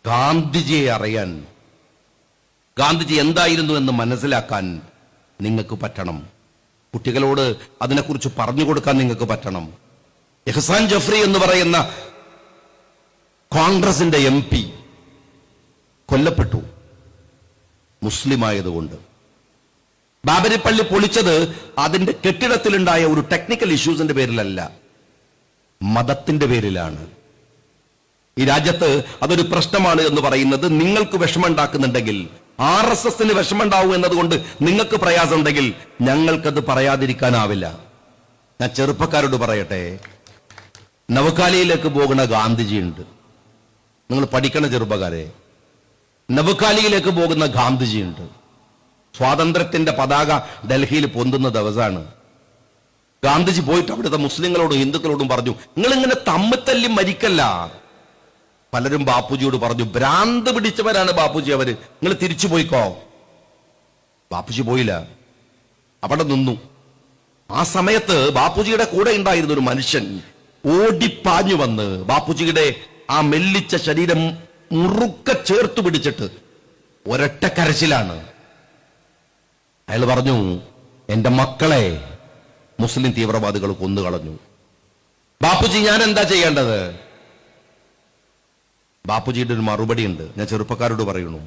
ഗാന്ധിജിയെ അറിയാൻ, ഗാന്ധിജി എന്തായിരുന്നു എന്ന് മനസ്സിലാക്കാൻ നിങ്ങൾക്ക് പറ്റണം. കുട്ടികളോട് അതിനെക്കുറിച്ച് പറഞ്ഞു കൊടുക്കാൻ നിങ്ങൾക്ക് പറ്റണം. എഹ്സാൻ ജഫ്രി എന്ന് പറയുന്ന കോൺഗ്രസിന്റെ MP കൊല്ലപ്പെട്ടു മുസ്ലിം ആയതുകൊണ്ട്. ബാബരി പള്ളി പൊളിച്ചത് അതിന്റെ കെട്ടിടത്തിലുണ്ടായ ഒരു ടെക്നിക്കൽ ഇഷ്യൂസിന്റെ പേരിലല്ല, മതത്തിന്റെ പേരിലാണ്. ഈ രാജ്യത്ത് അതൊരു പ്രശ്നമാണ് എന്ന് പറയുന്നത് നിങ്ങൾക്ക് വിഷമമുണ്ടാക്കുന്നുണ്ടെങ്കിൽ, RSSന് വിഷമമുണ്ടാവും എന്നതുകൊണ്ട് നിങ്ങൾക്ക് പ്രയാസമുണ്ടെങ്കിൽ ഞങ്ങൾക്കത് പറയാതിരിക്കാനാവില്ല. ഞാൻ ചെറുപ്പക്കാരോട് പറയട്ടെ, നവകാലിയിലേക്ക് പോകുന്ന ഗാന്ധിജി ഉണ്ട്. നിങ്ങൾ പഠിക്കണ ചെറുപ്പക്കാരെ, നവകാലിയിലേക്ക് പോകുന്ന ഗാന്ധിജിയുണ്ട്. സ്വാതന്ത്ര്യത്തിന്റെ പതാക ഡൽഹിയിൽ പൊന്തുന്ന ദിവസമാണ്. ഗാന്ധിജി പോയിട്ട് അവിടുത്തെ മുസ്ലിങ്ങളോടും ഹിന്ദുക്കളോടും പറഞ്ഞു, നിങ്ങൾ ഇങ്ങനെ തമ്മിത്തല്ലി മരിക്കല്ല. പലരും ബാപ്പുജിയോട് പറഞ്ഞു, ഭ്രാന്ത് പിടിച്ചവരാണ് ബാപ്പുജി അവര്, നിങ്ങൾ തിരിച്ചു പോയിക്കോ. ബാപ്പുജി പോയില്ല, അവിടെ നിന്നു. ആ സമയത്ത് ബാപ്പുജിയുടെ കൂടെ ഉണ്ടായിരുന്ന ഒരു മനുഷ്യൻ ഓടിപ്പാഞ്ഞു വന്ന് ബാപ്പുജിയുടെ ആ മെല്ലിച്ച ശരീരം മുറുക്കെ ചേർത്തു പിടിച്ചിട്ട് ഒരൊറ്റ കരച്ചിലാണ്. അയാൾ പറഞ്ഞു, എന്റെ മക്കളെ മുസ്ലിം തീവ്രവാദികൾ കൊന്നുകളഞ്ഞു. ബാപ്പുജി, ഞാൻ എന്താ ചെയ്യേണ്ടത്? ബാപ്പുജിയുടെ ഒരു മറുപടി ഉണ്ട്, ഞാൻ ചെറുപ്പക്കാരോട് പറയുന്നു.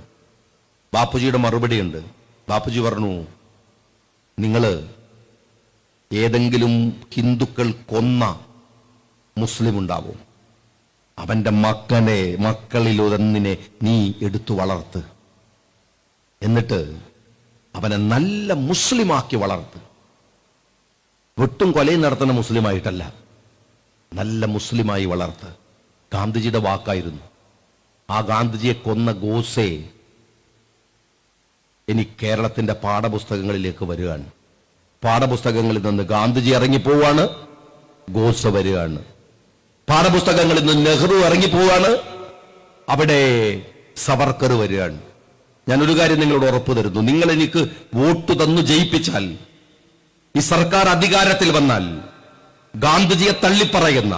ബാപ്പുജിയുടെ മറുപടി ഉണ്ട്. ബാപ്പുജി പറഞ്ഞു, നിങ്ങള് ഏതെങ്കിലും ഹിന്ദുക്കൾ കൊന്ന മുസ്ലിം ഉണ്ടാവും, അവന്റെ മക്കളിലൊന്നിനെ നീ എടുത്തു വളർത്ത്, എന്നിട്ട് അവനെ നല്ല മുസ്ലിമാക്കി വളർത്ത്. വെട്ടും കൊലയും നടത്തുന്ന മുസ്ലിമായിട്ടല്ല, നല്ല മുസ്ലിമായി വളർത്ത്. ഗാന്ധിജിയുടെ വാക്കായിരുന്നു. ആ ഗാന്ധിജിയെ കൊന്ന ഗോസെ ഇനി കേരളത്തിന്റെ പാഠപുസ്തകങ്ങളിലേക്ക് വരികയാണ്. പാഠപുസ്തകങ്ങളിൽ നിന്ന് ഗാന്ധിജി ഇറങ്ങിപ്പോവാണ്, ഗോസ വരികയാണ്. പാഠപുസ്തകങ്ങളിൽ നിന്ന് നെഹ്റു ഇറങ്ങിപ്പോവാണ്, അവിടെ സവർക്കർ വരികയാണ്. ഞാനൊരു കാര്യം നിങ്ങളോട് ഉറപ്പു തരുന്നു, നിങ്ങൾ എനിക്ക് വോട്ട് തന്നു ജയിപ്പിച്ചാൽ, ഈ സർക്കാർ അധികാരത്തിൽ വന്നാൽ, ഗാന്ധിജിയെ തള്ളിപ്പറയുന്ന,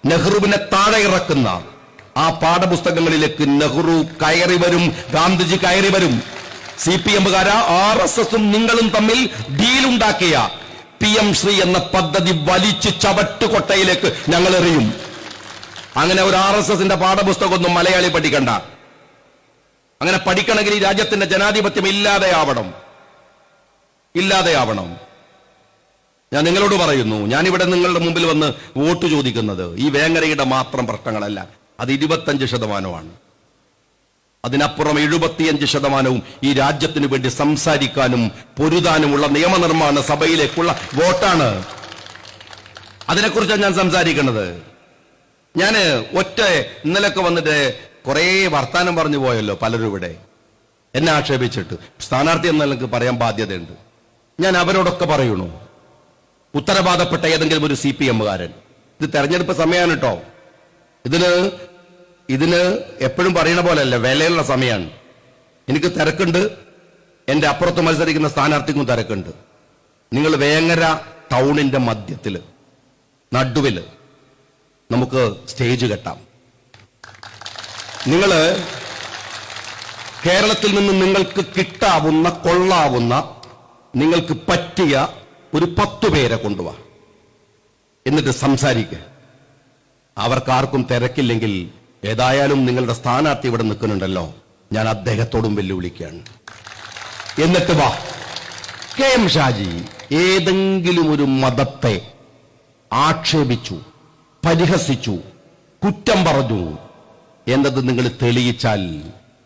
നെഹ്റുവിനെ താഴെ ഇറക്കുന്ന ആ പാഠപുസ്തകങ്ങളിലേക്ക് നെഹ്റു കയറി വരും, ഗാന്ധിജി കയറി വരും. CPM-കാര RSS-ഉം നിങ്ങളും തമ്മിൽ ഡീലുണ്ടാക്കിയ PM ശ്രീ എന്ന പദ്ധതി വലിച്ചു ചവട്ടുകൊട്ടയിലേക്ക് ഞങ്ങൾ എറിയും. അങ്ങനെ ഒരു RSS-ന്റെ പാഠപുസ്തകമൊന്നും മലയാളി പഠിക്കണ്ട. അങ്ങനെ പഠിക്കണമെങ്കിൽ ഈ രാജ്യത്തിന്റെ ജനാധിപത്യം ഇല്ലാതെയാവണം. ഞാൻ നിങ്ങളോട് പറയുന്നു, ഞാനിവിടെ നിങ്ങളുടെ മുമ്പിൽ വന്ന് വോട്ട് ചോദിക്കുന്നത് ഈ വേങ്ങരയുടെ മാത്രം പ്രശ്നങ്ങളല്ല, അത് 25%. അതിനപ്പുറം 75% ഈ രാജ്യത്തിനു വേണ്ടി സംസാരിക്കാനും പൊരുതാനുമുള്ള നിയമനിർമ്മാണ സഭയിലേക്കുള്ള വോട്ടാണ്. അതിനെക്കുറിച്ചാണ് ഞാൻ സംസാരിക്കുന്നത്. ഞാൻ ഇന്നലൊക്കെ വന്നിട്ട് കുറെ വർത്താനം പറഞ്ഞു പോയല്ലോ പലരും ഇവിടെ, എന്നെ ആക്ഷേപിച്ചിട്ട്. സ്ഥാനാർത്ഥി എന്ന നിലക്ക് പറയാൻ ബാധ്യതയുണ്ട്. ഞാൻ അവരോടൊക്കെ പറയണു, ഉത്തരവാദപ്പെട്ട ഏതെങ്കിലും ഒരു CPM-കാരൻ, ഇത് തെരഞ്ഞെടുപ്പ് സമയമാണ് കേട്ടോ, ഇതിന് എപ്പോഴും പറയുന്ന പോലെയല്ല, വിലയുള്ള സമയമാണ്. എനിക്ക് തിരക്കുണ്ട്, എന്റെ അപ്പുറത്ത് മത്സരിക്കുന്ന സ്ഥാനാർത്ഥിക്കും തിരക്കുണ്ട്. നിങ്ങൾ വേങ്ങര ടൗണിന്റെ മധ്യത്തില് നടുവില് നമുക്ക് സ്റ്റേജ് കെട്ടാം. നിങ്ങള് കേരളത്തിൽ നിന്ന് നിങ്ങൾക്ക് കിട്ടാവുന്ന, കൊള്ളാവുന്ന, നിങ്ങൾക്ക് പറ്റിയ ഒരു 10 പേരെ കൊണ്ടുവാ, എന്നിട്ട് സംസാരിക്കുക. അവർക്കാർക്കും തിരക്കില്ലെങ്കിൽ ഏതായാലും നിങ്ങളുടെ സ്ഥാനാർത്ഥി ഇവിടെ നിൽക്കുന്നുണ്ടല്ലോ, ഞാൻ അദ്ദേഹത്തോടും വെല്ലുവിളിക്കുകയാണ്. എന്നിട്ട് വാ. KM ഷാജി ഏതെങ്കിലും ഒരു മതത്തെ ആക്ഷേപിച്ചു, പരിഹസിച്ചു, കുറ്റം പറഞ്ഞു എന്നത് നിങ്ങൾ തെളിയിച്ചാൽ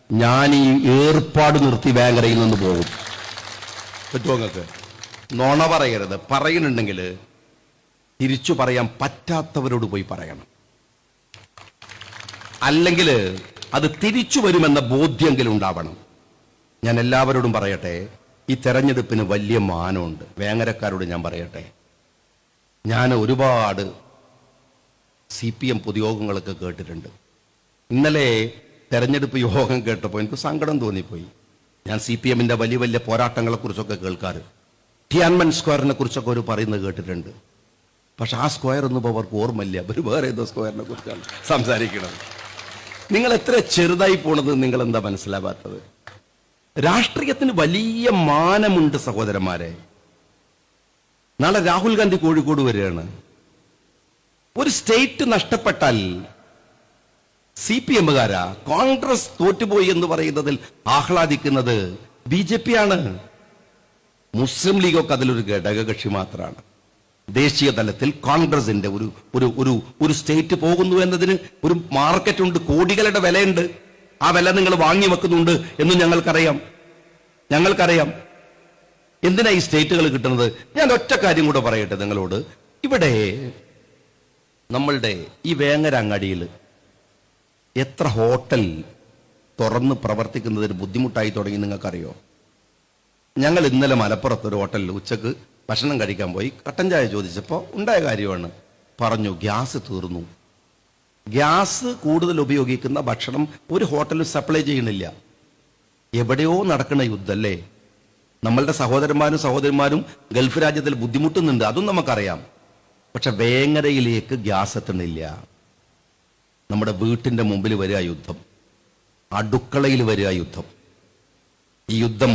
ഞാൻ ഈ ഏർപ്പാട് നിർത്തി വേങ്ങരയിൽ നിന്ന് പോകും. പറ്റുമോ നിങ്ങൾക്ക്? നുണ പറയരുത്. പറയുന്നുണ്ടെങ്കിൽ തിരിച്ചു പറയാൻ പറ്റാത്തവരോട് പോയി പറയണം. അല്ലെങ്കിൽ അത് തിരിച്ചു വരുമെന്ന ബോധ്യമെങ്കിലും ഉണ്ടാവണം. ഞാൻ എല്ലാവരോടും പറയട്ടെ, ഈ തെരഞ്ഞെടുപ്പിന് വലിയ മാനമുണ്ട്. വേങ്ങരക്കാരോട് ഞാൻ പറയട്ടെ, ഞാൻ ഒരുപാട് CPM പൊതുയോഗങ്ങളൊക്കെ കേട്ടിട്ടുണ്ട്. ഇന്നലെ തെരഞ്ഞെടുപ്പ് യോഗം കേട്ടപ്പോൾ എനിക്ക് സങ്കടം തോന്നിപ്പോയി. ഞാൻ CPM-ന്റെ വലിയ വലിയ പോരാട്ടങ്ങളെ കുറിച്ചൊക്കെ കേൾക്കാറ്, ടിയാൻമൻ സ്ക്വയറിനെ കുറിച്ചൊക്കെ ഒരു പറയുന്നത് കേട്ടിട്ടുണ്ട്. പക്ഷെ ആ സ്ക്വയർ ഒന്നും അവർക്ക് ഓർമ്മയില്ല, അവർ വേറെ ഏതോ സ്ക്വയറിനെ കുറിച്ചാണ് സംസാരിക്കുന്നത്. നിങ്ങൾ എത്ര ചെറുതായി പോണത് നിങ്ങൾ എന്താ മനസ്സിലാവാത്തത്? രാഷ്ട്രീയത്തിന് വലിയ മാനമുണ്ട് സഹോദരന്മാരെ. നാളെ രാഹുൽ ഗാന്ധി കോഴിക്കോട് വരികയാണ്. ഒരു സ്റ്റേറ്റ് നഷ്ടപ്പെട്ടാൽ CPM-കാരാ കോൺഗ്രസ് തോറ്റുപോയി എന്ന് പറയുന്നതിൽ ആഹ്ലാദിക്കുന്നത് BJP ആണ്. മുസ്ലിം ലീഗൊക്കെ അതിലൊരു ഘടകകക്ഷി മാത്രമാണ്. ദേശീയ തലത്തിൽ കോൺഗ്രസിന്റെ ഒരു സ്റ്റേറ്റ് പോകുന്നു എന്നതിന് ഒരു മാർക്കറ്റ് ഉണ്ട്, കോടികളുടെ വിലയുണ്ട്. ആ വില നിങ്ങൾ വാങ്ങി വെക്കുന്നുണ്ട് എന്ന് ഞങ്ങൾക്കറിയാം. എന്തിനാ ഈ സ്റ്റേറ്റുകൾ കിട്ടുന്നത്? ഞാൻ ഒറ്റ കാര്യം കൂടെ പറയട്ടെ നിങ്ങളോട്. ഇവിടെ നമ്മളുടെ ഈ വേങ്ങര അങ്ങാടിയിൽ എത്ര ഹോട്ടൽ തുറന്ന് പ്രവർത്തിക്കുന്നതിന് ബുദ്ധിമുട്ടായി തുടങ്ങി നിങ്ങൾക്കറിയോ? ഞങ്ങൾ ഇന്നലെ മലപ്പുറത്ത് ഒരു ഹോട്ടലിൽ ഉച്ചക്ക് ഭക്ഷണം കഴിക്കാൻ പോയി. കട്ടൻ ചായ ചോദിച്ചപ്പോൾ ഉണ്ടായ കാര്യമാണ്. പറഞ്ഞു ഗ്യാസ് തീർന്നു. ഗ്യാസ് കൂടുതൽ ഉപയോഗിക്കുന്ന ഭക്ഷണം ഒരു ഹോട്ടലിൽ സപ്ലൈ ചെയ്യണില്ല. എവിടെയോ നടക്കുന്ന യുദ്ധല്ലേ. നമ്മളുടെ സഹോദരന്മാരും ഗൾഫ് രാജ്യത്തിൽ ബുദ്ധിമുട്ടുന്നുണ്ട്, അതും നമുക്കറിയാം. പക്ഷെ വേങ്ങരയിലേക്ക് ഗ്യാസ് എത്തണില്ല. നമ്മുടെ വീട്ടിന്റെ മുമ്പിൽ വരിക യുദ്ധം, അടുക്കളയിൽ വരിക യുദ്ധം. ഈ യുദ്ധം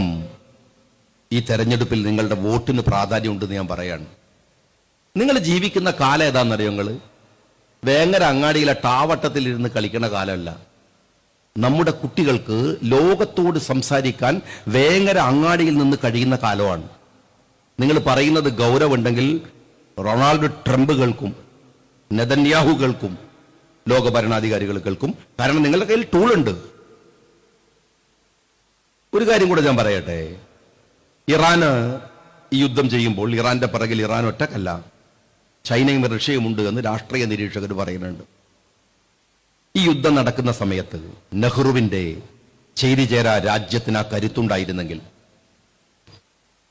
ഈ തെരഞ്ഞെടുപ്പിൽ നിങ്ങളുടെ വോട്ടിന് പ്രാധാന്യമുണ്ടെന്ന് ഞാൻ പറയാണ്. നിങ്ങൾ ജീവിക്കുന്ന കാലം ഏതാണെന്നറിയോ? നിങ്ങൾ വേങ്ങര അങ്ങാടിയിലെ ടാവട്ടത്തിൽ ഇരുന്ന് കളിക്കുന്ന കാലമല്ല. നമ്മുടെ കുട്ടികൾക്ക് ലോകത്തോട് സംസാരിക്കാൻ വേങ്ങര അങ്ങാടിയിൽ നിന്ന് കഴിയുന്ന കാലമാണ്. നിങ്ങൾ പറയുന്നത് ഗൗരവമുണ്ടെങ്കിൽ റൊണാൾഡ് ട്രംപുകൾക്കും നെതന്യാഹുകൾക്കും ലോക ഭരണാധികാരികൾക്കും, കാരണം നിങ്ങളുടെ കയ്യിൽ ടൂളുണ്ട്. ഒരു കാര്യം കൂടെ ഞാൻ പറയട്ടെ. ഇറാന് ഈ യുദ്ധം ചെയ്യുമ്പോൾ ഇറാന്റെ പിറകിൽ ഇറാൻ ഒറ്റക്കല്ല, ചൈനയും റഷ്യയും ഉണ്ട് എന്ന് രാഷ്ട്രീയ നിരീക്ഷകർ പറയുന്നുണ്ട്. ഈ യുദ്ധം നടക്കുന്ന സമയത്ത് നെഹ്റുവിന്റെ ചേരിചേരാ രാജ്യത്തിന് ആ കരുത്തുണ്ടായിരുന്നെങ്കിൽ,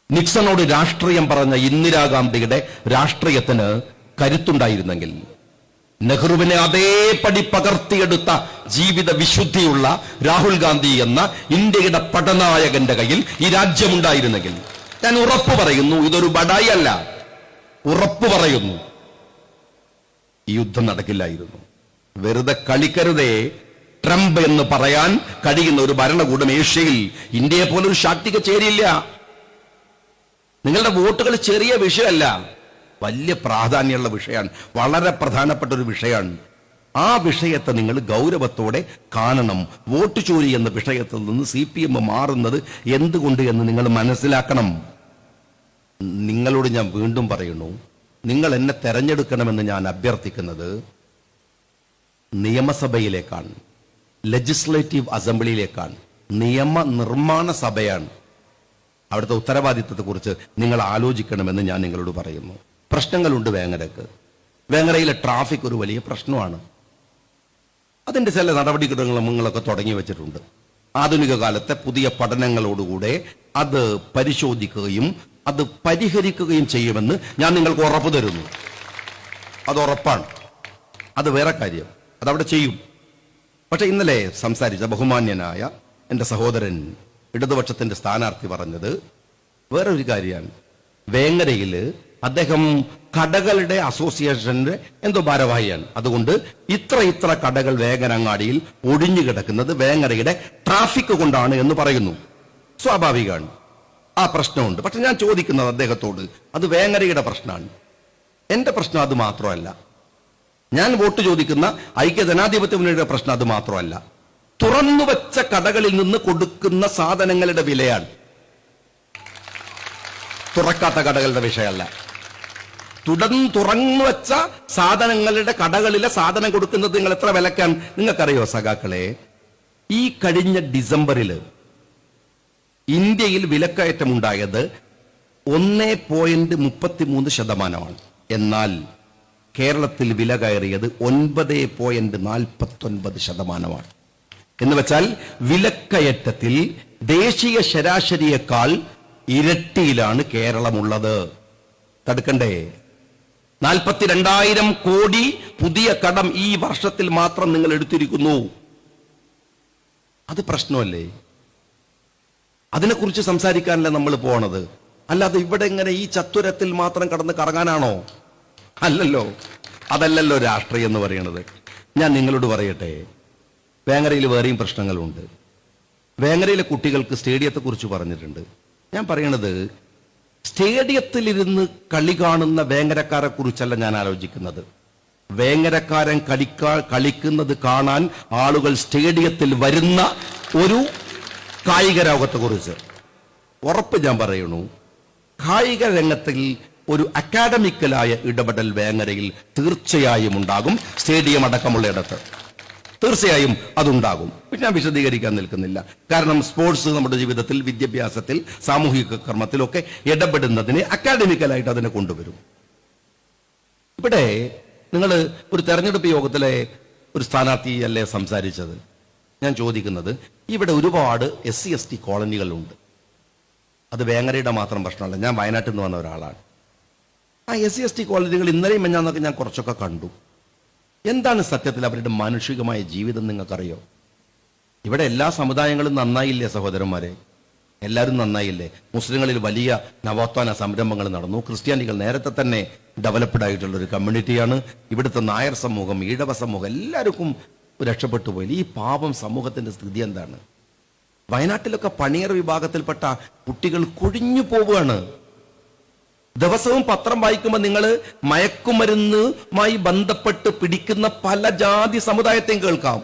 നിക്സണോട് രാഷ്ട്രീയം പറഞ്ഞ ഇന്ദിരാഗാന്ധിയുടെ രാഷ്ട്രീയത്തിന് കരുത്തുണ്ടായിരുന്നെങ്കിൽ, നെഹ്റുവിനെ അതേപടി പകർത്തിയെടുത്ത ജീവിത വിശുദ്ധിയുള്ള രാഹുൽ ഗാന്ധി എന്ന ഇന്ത്യയുടെ പടനായകന്റെ കയ്യിൽ ഈ രാജ്യമുണ്ടായിരുന്നെങ്കിൽ, ഞാൻ ഉറപ്പു പറയുന്നു, ഇതൊരു ബഡായി അല്ല, ഉറപ്പു പറയുന്നു, ഈ യുദ്ധം നടക്കില്ലായിരുന്നു. വെറുതെ കളിക്കരുതേ. ട്രംപ് എന്ന് പറയാൻ കഴിയുന്ന ഒരു ഭരണകൂടം ഏഷ്യയിൽ ഇന്ത്യയെ പോലെ ഒരു ശാക്തിക ചേരിയില്ല. നിങ്ങളുടെ വോട്ടുകൾ ചെറിയ വിഷയമല്ല, വലിയ പ്രാധാന്യമുള്ള വിഷയമാണ്, വളരെ പ്രധാനപ്പെട്ട ഒരു വിഷയമാണ്. ആ വിഷയത്തെ നിങ്ങൾ ഗൗരവത്തോടെ കാണണം. വോട്ട് ചോരി എന്ന വിഷയത്തിൽ നിന്ന് CPM മാറുന്നത് എന്തുകൊണ്ട് എന്ന് നിങ്ങൾ മനസ്സിലാക്കണം. നിങ്ങളോട് ഞാൻ വീണ്ടും പറയുന്നു, നിങ്ങൾ എന്നെ തെരഞ്ഞെടുക്കണമെന്ന് ഞാൻ അഭ്യർത്ഥിക്കുന്നത് നിയമസഭയിലേക്കാണ്, ലെജിസ്ലേറ്റീവ് അസംബ്ലിയിലേക്കാണ്, നിയമനിർമ്മാണ സഭയാണ്. അവിടുത്തെ ഉത്തരവാദിത്വത്തെക്കുറിച്ച് നിങ്ങൾ ആലോചിക്കണമെന്ന് ഞാൻ നിങ്ങളോട് പറയുന്നു. പ്രശ്നങ്ങളുണ്ട് വേങ്ങരക്ക്. വേങ്ങരയിലെ ട്രാഫിക് ഒരു വലിയ പ്രശ്നമാണ്. അതിൻ്റെ ചില നടപടിക്രമങ്ങളൊക്കെ തുടങ്ങി വെച്ചിട്ടുണ്ട്. ആധുനിക കാലത്തെ പുതിയ പഠനങ്ങളോടുകൂടെ അത് പരിശോധിക്കുകയും അത് പരിഹരിക്കുകയും ചെയ്യുമെന്ന് ഞാൻ നിങ്ങൾക്ക് ഉറപ്പ് തരുന്നു. അത് ഉറപ്പാണ്, അത് വേറെ കാര്യം, അതവിടെ ചെയ്യും. പക്ഷെ ഇന്നലെ സംസാരിച്ച ബഹുമാന്യനായ എൻ്റെ സഹോദരൻ ഇടതുപക്ഷത്തിന്റെ സ്ഥാനാർത്ഥി പറഞ്ഞത് വേറൊരു കാര്യമാണ്. വേങ്ങരയിൽ അദ്ദേഹം കടകളുടെ അസോസിയേഷന്റെ എന്തോ ഭാരവാഹിയാണ്. അതുകൊണ്ട് ഇത്ര കടകൾ വേങ്ങരങ്ങാടിയിൽ ഒഴിഞ്ഞു കിടക്കുന്നത് വേങ്ങരയുടെ ട്രാഫിക് കൊണ്ടാണ് എന്ന് പറയുന്നു. സ്വാഭാവികമാണ്, ആ പ്രശ്നമുണ്ട്. പക്ഷെ ഞാൻ ചോദിക്കുന്നത് അദ്ദേഹത്തോട്, അത് വേങ്ങരയുടെ പ്രശ്നമാണ്. എന്റെ പ്രശ്നം അത് മാത്രമല്ല. ഞാൻ വോട്ട് ചോദിക്കുന്ന ഐക്യജനാധിപത്യ മുന്നണിയുടെ പ്രശ്നം അത് മാത്രമല്ല. തുറന്നുവെച്ച കടകളിൽ നിന്ന് കൊടുക്കുന്ന സാധനങ്ങളുടെ വിലയാണ്. തുറക്കാത്ത കടകളുടെ വിഷയമല്ല. തുറന്നു വെച്ച സാധനങ്ങളുടെ കടകളിലെ സാധനം കൊടുക്കുന്നത് നിങ്ങൾ എത്ര വിലക്കാൻ നിങ്ങൾക്കറിയോ സഖാക്കളെ? ഈ കഴിഞ്ഞ ഡിസംബറിൽ ഇന്ത്യയിൽ വിലക്കയറ്റം ഉണ്ടായത് 1.33%. എന്നാൽ കേരളത്തിൽ വില കയറിയത് 9.49%. എന്ന് വെച്ചാൽ വിലക്കയറ്റത്തിൽ ദേശീയ ശരാശരിയേക്കാൾ ഇരട്ടിയിലാണ് കേരളമുള്ളത്. തടുക്കണ്ടേ? 42,000 കോടി പുതിയ കടം ഈ വർഷത്തിൽ മാത്രം നിങ്ങൾ എടുത്തിരിക്കുന്നു. അത് പ്രശ്നമല്ലേ? അതിനെക്കുറിച്ച് സംസാരിക്കാനല്ല നമ്മൾ പോണത്. അല്ലാതെ ഇവിടെ ഇങ്ങനെ ഈ ചത്തുരത്തിൽ മാത്രം കടന്ന് കറങ്ങാനാണോ? അല്ലല്ലോ, അതല്ലല്ലോ രാഷ്ട്രീയം എന്ന് പറയുന്നത്. ഞാൻ നിങ്ങളോട് പറയട്ടെ, വേങ്ങരയിൽ വേറെയും പ്രശ്നങ്ങളുണ്ട്. വേങ്ങരയിലെ കുട്ടികൾക്ക് സ്റ്റേഡിയത്തെക്കുറിച്ച് പറഞ്ഞിട്ടുണ്ട്. ഞാൻ പറയണത്, സ്റ്റേഡിയത്തിലിരുന്ന് കളി കാണുന്ന വേങ്ങരക്കാരെ കുറിച്ചല്ല ഞാൻ ആലോചിക്കുന്നത്. വേങ്ങരക്കാരൻ കളിക്കുന്നത് കാണാൻ ആളുകൾ സ്റ്റേഡിയത്തിൽ വരുന്ന ഒരു കായിക ലോകത്തെക്കുറിച്ച് ഉറപ്പ് ഞാൻ പറയണു. കായിക രംഗത്തിൽ ഒരു അക്കാഡമിക്കലായ ഇടപെടൽ വേങ്ങരയിൽ തീർച്ചയായും ഉണ്ടാകും. സ്റ്റേഡിയം അടക്കമുള്ള ഇടത്ത് തീർച്ചയായും അതുണ്ടാകും. പിന്നെ ഞാൻ വിശദീകരിക്കാൻ നിൽക്കുന്നില്ല. കാരണം സ്പോർട്സ് നമ്മുടെ ജീവിതത്തിൽ, വിദ്യാഭ്യാസത്തിൽ, സാമൂഹിക കർമ്മത്തിലൊക്കെ ഇടപെടുന്നതിന് അക്കാഡമിക്കലായിട്ട് അതിനെ കൊണ്ടുവരും. ഇവിടെ നിങ്ങൾ ഒരു തെരഞ്ഞെടുപ്പ് യോഗത്തിലെ ഒരു സ്ഥാനാർത്ഥിയല്ലേ സംസാരിച്ചത്? ഞാൻ ചോദിക്കുന്നത്, ഇവിടെ ഒരുപാട് SC/ST കോളനികളുണ്ട്. അത് വേങ്ങരയുടെ മാത്രം പ്രശ്നമല്ല. ഞാൻ വയനാട്ടിൽ നിന്ന് വന്ന ഒരാളാണ്. ആ SC/ST കോളനികൾ ഇന്നലെയും മെഞ്ഞാന്നൊക്കെ ഞാൻ കുറച്ചൊക്കെ കണ്ടു. എന്താണ് സത്യത്തിൽ അവരുടെ മാനുഷികമായ ജീവിതം നിങ്ങൾക്കറിയോ? ഇവിടെ എല്ലാ സമുദായങ്ങളും നന്നായില്ലേ സഹോദരന്മാരെ? എല്ലാവരും നന്നായില്ലേ? മുസ്ലിങ്ങളിൽ വലിയ നവോത്ഥാന സംരംഭങ്ങൾ നടന്നു. ക്രിസ്ത്യാനികൾ നേരത്തെ തന്നെ ഡെവലപ്ഡ് ആയിട്ടുള്ള ഒരു കമ്മ്യൂണിറ്റിയാണ്. ഇവിടുത്തെ നായർ സമൂഹം, ഈഴവ സമൂഹം എല്ലാവർക്കും രക്ഷപ്പെട്ടു പോയി. ഈ പാപം സമൂഹത്തിന്റെ സ്ഥിതി എന്താണ്? വയനാട്ടിലൊക്കെ പണിയർ വിഭാഗത്തിൽപ്പെട്ട കുട്ടികൾ കൊഴിഞ്ഞു പോവുകയാണ്. ദിവസവും പത്രം വായിക്കുമ്പോൾ നിങ്ങൾ മയക്കുമരുന്നുമായി ബന്ധപ്പെട്ട് പിടിക്കുന്ന പല ജാതി സമുദായത്തെയും കേൾക്കാം.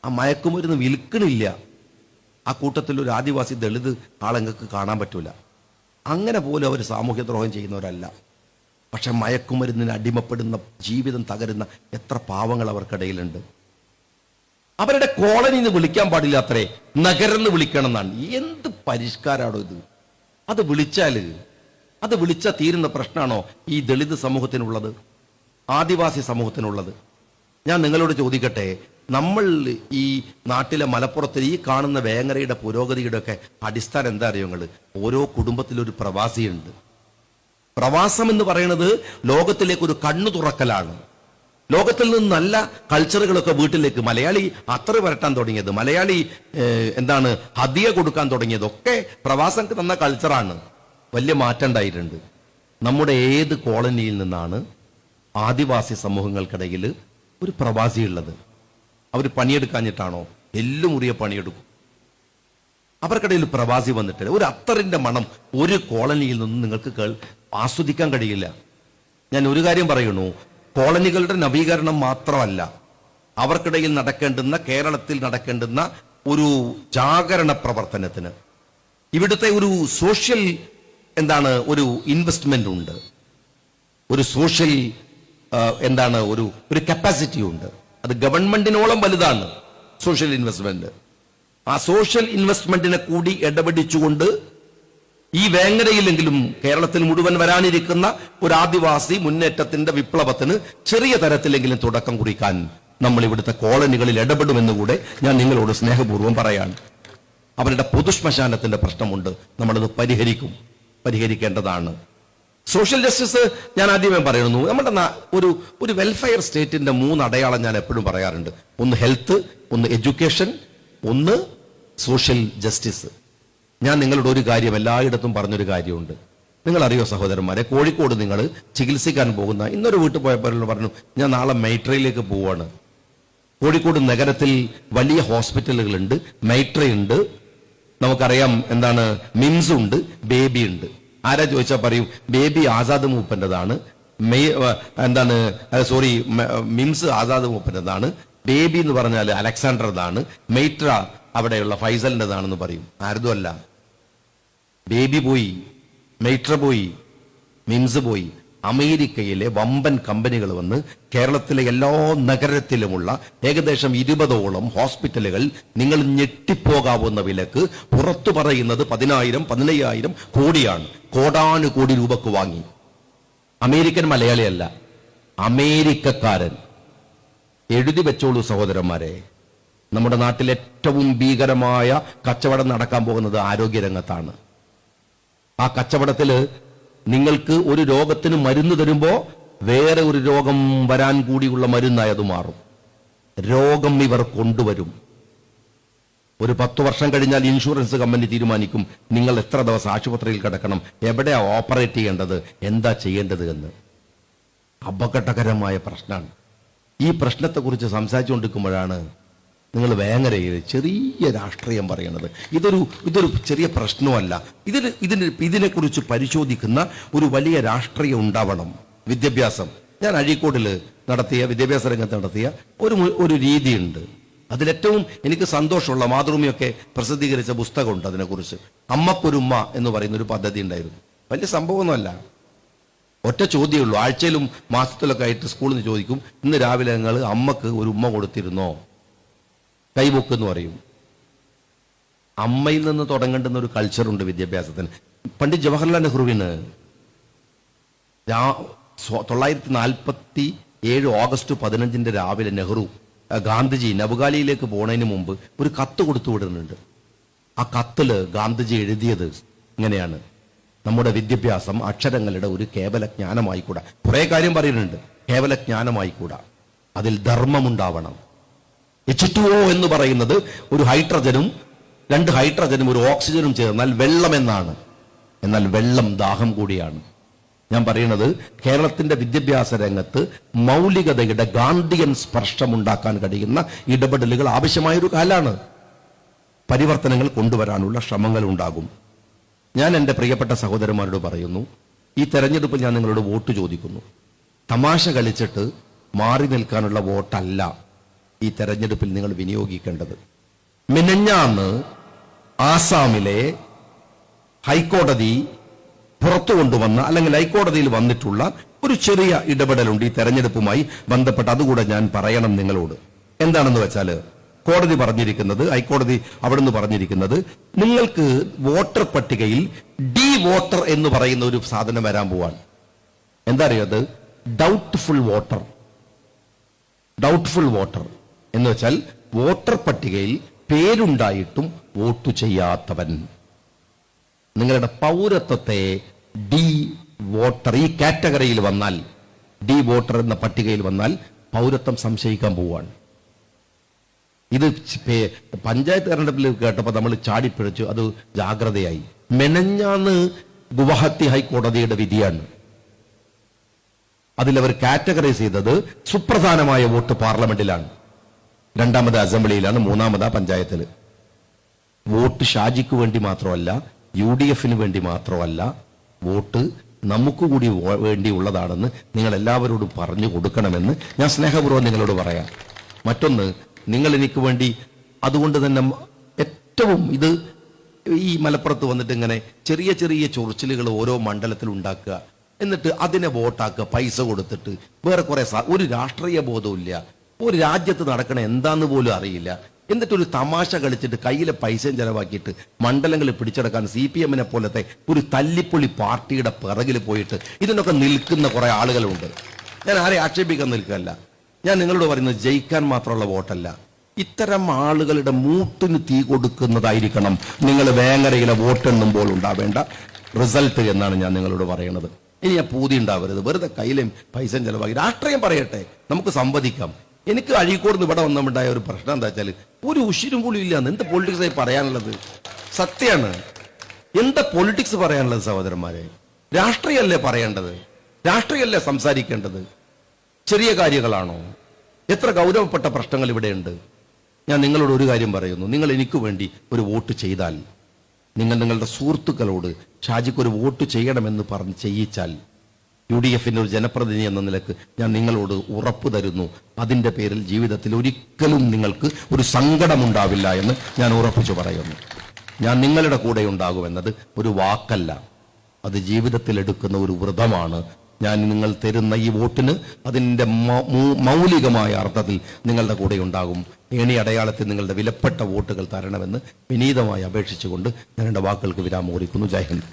ആ മയക്കുമരുന്ന് വിൽക്കണില്ല. ആ കൂട്ടത്തിൽ ഒരു ആദിവാസി ദളിത് ആളെങ്ങൾക്ക് കാണാൻ പറ്റൂല. അങ്ങനെ പോലും അവർ സാമൂഹ്യദ്രോഹം ചെയ്യുന്നവരല്ല. പക്ഷെ മയക്കുമരുന്നിന് അടിമപ്പെടുന്ന, ജീവിതം തകരുന്ന എത്ര പാവങ്ങൾ അവർക്കിടയിലുണ്ട്. അവരുടെ കോളനി എന്ന് വിളിക്കാൻ പാടില്ല, അത്രേ നഗരം എന്ന് വിളിക്കണം എന്നാണ്. എന്ത് പരിഷ്കാരാണോ ഇത്? അത് വിളിച്ചാൽ തീരുന്ന പ്രശ്നമാണോ ഈ ദളിത് സമൂഹത്തിനുള്ളത്, ആദിവാസി സമൂഹത്തിനുള്ളത്? ഞാൻ നിങ്ങളോട് ചോദിക്കട്ടെ, നമ്മൾ ഈ നാട്ടിലെ മലപ്പുറത്തിൽ ഈ കാണുന്ന വേങ്ങരയുടെ പുരോഗതിയുടെ ഒക്കെ അടിസ്ഥാനം എന്താ അറിയോ നിങ്ങൾ? ഓരോ കുടുംബത്തിലൊരു പ്രവാസിയുണ്ട്. പ്രവാസം എന്ന് പറയുന്നത് ലോകത്തിലേക്ക് ഒരു കണ്ണു തുറക്കലാണ്. ലോകത്തിൽ നിന്ന് നല്ല കൾച്ചറുകളൊക്കെ വീട്ടിലേക്ക് മലയാളി അത്ര വരട്ടാൻ തുടങ്ങിയത്, മലയാളി ഹദിയ കൊടുക്കാൻ തുടങ്ങിയതൊക്കെ പ്രവാസം തന്ന കൾച്ചറാണ്. വലിയ മാറ്റം ഉണ്ടായിട്ടുണ്ട്. നമ്മുടെ ഏത് കോളനിയിൽ നിന്നാണ് ആദിവാസി സമൂഹങ്ങൾക്കിടയിൽ ഒരു പ്രവാസി ഉള്ളത്? അവർ പണിയെടുക്കാഞ്ഞിട്ടാണോ? എല്ലും മുറിയെ പണിയെടുക്കും. അവർക്കിടയിൽ പ്രവാസി വന്നിട്ട് ഒരു അത്തറിന്റെ മണം ഒരു കോളനിയിൽ നിന്നും നിങ്ങൾക്ക് ആസ്വദിക്കാൻ കഴിയില്ല. ഞാൻ ഒരു കാര്യം പറയുന്നു, കോളനികളുടെ നവീകരണം മാത്രമല്ല, അവർക്കിടയിൽ നടക്കേണ്ടുന്ന, കേരളത്തിൽ നടക്കേണ്ടുന്ന ഒരു ജാഗരണ പ്രവർത്തനത്തിന് ഇവിടുത്തെ ഒരു സോഷ്യൽ ഒരു ഇൻവെസ്റ്റ്മെന്റ് ഉണ്ട്, ഒരു സോഷ്യൽ ഒരു കപ്പാസിറ്റി ഉണ്ട്. അത് ഗവൺമെന്റിനോളം വലുതാണ് സോഷ്യൽ ഇൻവെസ്റ്റ്മെന്റ്. ആ സോഷ്യൽ ഇൻവെസ്റ്റ്മെന്റിനെ കൂടി ഇടപെടിച്ചുകൊണ്ട് ഈ വേങ്ങരയിലെങ്കിലും കേരളത്തിൽ മുഴുവൻ വരാനിരിക്കുന്ന ഒരു ആദിവാസി മുന്നേറ്റത്തിന്റെ വിപ്ലവത്തിന് ചെറിയ തരത്തിലെങ്കിലും തുടക്കം കുറിക്കാൻ നമ്മൾ ഇവിടുത്തെ കോളനികളിൽ ഇടപെടുമെന്നുകൂടെ ഞാൻ നിങ്ങളോട് സ്നേഹപൂർവ്വം പറയാണ്. അവരുടെ പൊതുശ്മശാനത്തിന്റെ പ്രശ്നമുണ്ട്, നമ്മളത് പരിഹരിക്കേണ്ടതാണ്. സോഷ്യൽ ജസ്റ്റിസ് ഞാൻ ആദ്യമേ പറയുന്നു, നമ്മുടെ ഒരു വെൽഫെയർ സ്റ്റേറ്റിന്റെ 3 അടയാളം ഞാൻ എപ്പോഴും പറയാറുണ്ട്. ഒന്ന് ഹെൽത്ത്, ഒന്ന് എഡ്യൂക്കേഷൻ, ഒന്ന് സോഷ്യൽ ജസ്റ്റിസ്. ഞാൻ നിങ്ങളുടെ ഒരു കാര്യം എല്ലായിടത്തും പറഞ്ഞൊരു കാര്യമുണ്ട്. നിങ്ങൾ അറിയോ സഹോദരന്മാരെ, കോഴിക്കോട് നിങ്ങൾ ചികിത്സിക്കാൻ പോകുന്ന, ഇന്നൊരു വീട്ടിൽ പോയപ്പോൾ പറഞ്ഞു, ഞാൻ നാളെ മൈട്രയിലേക്ക് പോവാണ്. കോഴിക്കോട് നഗരത്തിൽ വലിയ ഹോസ്പിറ്റലുകളുണ്ട്, മൈട്രയുണ്ട്, നമുക്കറിയാം മിംസ് ഉണ്ട്, ബേബി ഉണ്ട്. ആരാ ചോദിച്ചാൽ പറയും ബേബി ആസാദ് മൂപ്പൻ്റെതാണ്, മിംസ് ആസാദ് മൂപ്പൻ്റെതാണ്, ബേബി എന്ന് പറഞ്ഞാൽ അലക്സാണ്ടർതാണ്, മൈട്ര അവിടെയുള്ള ഫൈസലിൻ്റെതാണെന്ന് പറയും. ആരതും അല്ല. ബേബി പോയി, മൈട്ര പോയി, മിംസ് പോയി. അമേരിക്കയിലെ വമ്പൻ കമ്പനികൾ വന്ന് കേരളത്തിലെ എല്ലാ നഗരത്തിലുമുള്ള ഏകദേശം 20ഓളം ഹോസ്പിറ്റലുകൾ നിങ്ങൾ ഞെട്ടിപ്പോകാവുന്ന വിലക്ക്, പുറത്തു പറയുന്നത് 10,000-15,000 കോടിയാണ്, കോടാനുകോടി രൂപക്ക് വാങ്ങി. അമേരിക്കൻ മലയാളിയല്ല, അമേരിക്കക്കാരൻ. എഴുതി വെച്ചോളൂ സഹോദരന്മാരെ, നമ്മുടെ നാട്ടിൽ ഏറ്റവും ഭീകരമായ കച്ചവടം നടക്കാൻ പോകുന്നത് ആരോഗ്യരംഗത്താണ്. ആ കച്ചവടത്തില് നിങ്ങൾക്ക് ഒരു രോഗത്തിന് മരുന്ന് തരുമ്പോ വേറെ ഒരു രോഗം വരാൻ കൂടിയുള്ള മരുന്നായി അത് മാറും. രോഗം ഇവർ കൊണ്ടുവരും. ഒരു 10 വർഷം കഴിഞ്ഞാൽ ഇൻഷുറൻസ് കമ്പനി തീരുമാനിക്കും നിങ്ങൾ എത്ര ദിവസം ആശുപത്രിയിൽ കിടക്കണം, എവിടെയാ ഓപ്പറേറ്റ് ചെയ്യേണ്ടത്, എന്താ ചെയ്യേണ്ടത് എന്ന്. അപകടകരമായ പ്രശ്നമാണ്. ഈ പ്രശ്നത്തെക്കുറിച്ച് സംസാരിച്ചുകൊണ്ടിരിക്കുമ്പോഴാണ് നിങ്ങൾ വേങ്ങരയിൽ ചെറിയ രാഷ്ട്രീയം പറയണത്. ഇതൊരു ചെറിയ പ്രശ്നമല്ല. ഇതിനെക്കുറിച്ച് പരിശോധിക്കുന്ന ഒരു വലിയ രാഷ്ട്രീയം ഉണ്ടാവണം. വിദ്യാഭ്യാസം, ഞാൻ അഴീക്കോടിൽ നടത്തിയ വിദ്യാഭ്യാസ രംഗത്ത് നടത്തിയ ഒരു രീതിയുണ്ട്. അതിലേറ്റവും എനിക്ക് സന്തോഷമുള്ള, മാതൃഭൂമിയൊക്കെ പ്രസിദ്ധീകരിച്ച പുസ്തകമുണ്ട് അതിനെക്കുറിച്ച്. അമ്മക്കൊരുമ്മ എന്ന് പറയുന്ന ഒരു പദ്ധതി ഉണ്ടായിരുന്നു. വലിയ സംഭവമൊന്നുമല്ല, ഒറ്റ ചോദ്യമുള്ളൂ. ആഴ്ചയിലും മാസത്തിലൊക്കെ ആയിട്ട് സ്കൂളിൽ നിന്ന് ചോദിക്കും, ഇന്ന് രാവിലെ നിങ്ങൾ അമ്മക്ക് ഒരു ഉമ്മ കൊടുത്തിരുന്നോ? കൈപൊക്കെന്ന് പറയും. അമ്മയിൽ നിന്ന് തുടങ്ങേണ്ടുന്ന ഒരു കൾച്ചറുണ്ട് വിദ്യാഭ്യാസത്തിന്. പണ്ഡിറ്റ് ജവഹർലാൽ നെഹ്റുവിന് 1947 ഓഗസ്റ്റ് 15 രാവിലെ നെഹ്റു ഗാന്ധിജി നവ്ഗാലിയിലേക്ക് പോണതിന് മുമ്പ് ഒരു കത്ത് കൊടുത്തു വിടുന്നുണ്ട്. ആ കത്തില് ഗാന്ധിജി എഴുതിയത് ഇങ്ങനെയാണ്: നമ്മുടെ വിദ്യാഭ്യാസം അക്ഷരങ്ങളുടെ ഒരു കേവല ജ്ഞാനമായിക്കൂടാ. കുറെ കാര്യം പറയുന്നുണ്ട്. കേവല ജ്ഞാനമായിക്കൂടാ, അതിൽ ധർമ്മമുണ്ടാവണം. H2O എന്ന് പറയുന്നത് ഒരു ഹൈഡ്രജനും 2 ഹൈഡ്രജനും ഒരു ഓക്സിജനും ചേർന്നാൽ വെള്ളം എന്നാണ്. എന്നാൽ വെള്ളം ദാഹം കൂടിയാണ്. ഞാൻ പറയുന്നത് കേരളത്തിന്റെ വിദ്യാഭ്യാസ രംഗത്ത് മൗലികതയുടെ ഗാന്ധിയൻ സ്പർശമുണ്ടാക്കാൻ കഴിയുന്ന ഇടപെടലുകൾ ആവശ്യമായൊരു കാലാണ്. പരിവർത്തനങ്ങൾ കൊണ്ടുവരാനുള്ള ശ്രമങ്ങൾ ഉണ്ടാകും. ഞാൻ എൻ്റെ പ്രിയപ്പെട്ട സഹോദരന്മാരോട് പറയുന്നു, ഈ തെരഞ്ഞെടുപ്പിൽ ഞാൻ നിങ്ങളോട് വോട്ട് ചോദിക്കുന്നു. തമാശ കളിച്ചിട്ട് മാറി നിൽക്കാനുള്ള വോട്ടല്ല ഈ തെരഞ്ഞെടുപ്പിൽ നിങ്ങൾ വിനിയോഗിക്കേണ്ടത്. മിനിഞ്ഞാന്ന് ആസാമിലെ ഹൈക്കോടതി പുറത്തു കൊണ്ടുവന്ന, അല്ലെങ്കിൽ ഹൈക്കോടതിയിൽ വന്നിട്ടുള്ള ഒരു ചെറിയ ഇടപെടലുണ്ട് ഈ തെരഞ്ഞെടുപ്പുമായി ബന്ധപ്പെട്ട്. അതുകൂടെ ഞാൻ പറയണം നിങ്ങളോട്. എന്താണെന്ന് വെച്ചാൽ, കോടതി പറഞ്ഞിരിക്കുന്നത്, ഹൈക്കോടതി അവിടുന്ന് പറഞ്ഞിരിക്കുന്നത്, നിങ്ങൾക്ക് വോട്ടർ പട്ടികയിൽ ഡി വോട്ടർ എന്ന് പറയുന്ന ഒരു സാധനം വരാൻ പോവാണ്. എന്താ അറിയാത്? Doubtful voter. ഡൗട്ട്ഫുൾ വോട്ടർ എന്ന് വെച്ചാൽ വോട്ടർ പട്ടികയിൽ പേരുണ്ടായിട്ടും വോട്ട് ചെയ്യാത്തവൻ. നിങ്ങളുടെ പൗരത്വത്തെ ഡി വോട്ടർ ഈ കാറ്റഗറിയിൽ വന്നാൽ, ഡി വോട്ടർ എന്ന പട്ടികയിൽ വന്നാൽ പൗരത്വം സംശയിക്കാൻ പോവാണ്. ഇത് പഞ്ചായത്ത് തെരഞ്ഞെടുപ്പിൽ കേട്ടപ്പോൾ നമ്മൾ ചാടിപ്പിഴച്ചു. അത് ജാഗ്രതയായി. മെനഞ്ഞാന്ന് ഗുവാഹത്തി ഹൈക്കോടതിയുടെ വിധിയാണ്. അതിലവർ കാറ്റഗറൈസ് ചെയ്തത് സുപ്രധാനമായ വോട്ട് പാർലമെന്റിലാണ്, 2ാമത് അസംബ്ലിയിലാണ്, 3ാമത് പഞ്ചായത്തിൽ. വോട്ട് ഷാജിക്ക് വേണ്ടി മാത്രമല്ല, UDF വേണ്ടി മാത്രമല്ല, വോട്ട് നമുക്ക് കൂടി വേണ്ടിയുള്ളതാണെന്ന് നിങ്ങൾ എല്ലാവരോടും പറഞ്ഞു കൊടുക്കണമെന്ന് ഞാൻ സ്നേഹപൂർവ്വം നിങ്ങളോട് പറയാം. മറ്റൊന്ന്, നിങ്ങൾ എനിക്ക് വേണ്ടി, അതുകൊണ്ട് തന്നെ ഏറ്റവും ഇത് ഈ മലപ്പുറത്ത് വന്നിട്ട് ഇങ്ങനെ ചെറിയ ചെറിയ ചൊറിച്ചിലുകൾ ഓരോ മണ്ഡലത്തിൽ ഉണ്ടാക്കുക, എന്നിട്ട് അതിനെ വോട്ടാക്കുക, പൈസ കൊടുത്തിട്ട്. വേറെ കുറെ ഒരു രാഷ്ട്രീയ ബോധമില്ല, ഒരു രാജ്യത്ത് നടക്കണ എന്താന്ന് പോലും അറിയില്ല. എന്നിട്ടൊരു തമാശ കളിച്ചിട്ട് കയ്യിലെ പൈസയും ചെലവാക്കിയിട്ട് മണ്ഡലങ്ങൾ പിടിച്ചെടുക്കാൻ CPM പോലത്തെ ഒരു തല്ലിപ്പൊളി പാർട്ടിയുടെ പിറകിൽ പോയിട്ട് ഇതിനൊക്കെ നിൽക്കുന്ന കുറെ ആളുകളുണ്ട്. ഞാൻ ആരെ ആക്ഷേപിക്കാൻ നിൽക്കല്ല. ഞാൻ നിങ്ങളോട് പറയുന്നത് ജയിക്കാൻ മാത്രമുള്ള വോട്ടല്ല, ഇത്തരം ആളുകളുടെ മൂട്ടിന് തീ കൊടുക്കുന്നതായിരിക്കണം നിങ്ങൾ വേങ്ങരയിലെ വോട്ടെണ്ണുമ്പോൾ ഉണ്ടാവേണ്ട റിസൾട്ട് എന്നാണ് ഞാൻ നിങ്ങളോട് പറയുന്നത്. ഇനി ഞാൻ പൂതി ഉണ്ടാവരുത്, വെറുതെ കയ്യിലും പൈസയും ചെലവാക്കി. രാഷ്ട്രീയം പറയട്ടെ, നമുക്ക് സംവദിക്കാം. എനിക്ക് അഴീക്കോട് ഇവിടെ വന്നുണ്ടായ ഒരു പ്രശ്നം എന്താ വെച്ചാൽ, ഒരു ഉഷിരും പോലും ഇല്ല. എന്ത് പൊളിറ്റിക്സായി പറയാനുള്ളത്? സത്യമാണ്. എന്താ പൊളിറ്റിക്സ് പറയാനുള്ളത് സഹോദരന്മാരെ? രാഷ്ട്രീയമല്ലേ പറയേണ്ടത്? രാഷ്ട്രീയമല്ലേ സംസാരിക്കേണ്ടത്? ചെറിയ കാര്യങ്ങളാണോ? എത്ര ഗൗരവപ്പെട്ട പ്രശ്നങ്ങൾ ഇവിടെയുണ്ട്. ഞാൻ നിങ്ങളോട് ഒരു കാര്യം പറയുന്നു, നിങ്ങൾ എനിക്ക് വേണ്ടി ഒരു വോട്ട് ചെയ്താൽ, നിങ്ങൾ നിങ്ങളുടെ സുഹൃത്തുക്കളോട് ഷാജിക്ക് ഒരു വോട്ട് ചെയ്യണമെന്ന് പറഞ്ഞ് ചെയ്യിച്ചാൽ, UDF ഒരു ജനപ്രതിനിധി എന്ന നിലക്ക് ഞാൻ നിങ്ങളോട് ഉറപ്പ് തരുന്നു, അതിൻ്റെ പേരിൽ ജീവിതത്തിൽ ഒരിക്കലും നിങ്ങൾക്ക് ഒരു സങ്കടമുണ്ടാവില്ല എന്ന് ഞാൻ ഉറപ്പിച്ചു പറയുന്നു. ഞാൻ നിങ്ങളുടെ കൂടെ ഉണ്ടാകുമെന്നത് ഒരു വാക്കല്ല, അത് ജീവിതത്തിൽ എടുക്കുന്ന ഒരു വ്രതമാണ്. ഞാൻ നിങ്ങൾ തരുന്ന ഈ വോട്ടിന് അതിൻ്റെ മൗലികമായ അർത്ഥത്തിൽ നിങ്ങളുടെ കൂടെ ഉണ്ടാകും. ഏണി അടയാളത്തിൽ നിങ്ങളുടെ വിലപ്പെട്ട വോട്ടുകൾ തരണമെന്ന് വിനീതമായി അപേക്ഷിച്ചുകൊണ്ട് ഞാൻ എൻ്റെ വാക്കുകൾക്ക് വിരാമം കുറിക്കുന്നു. ജയ് ഹിന്ദ്.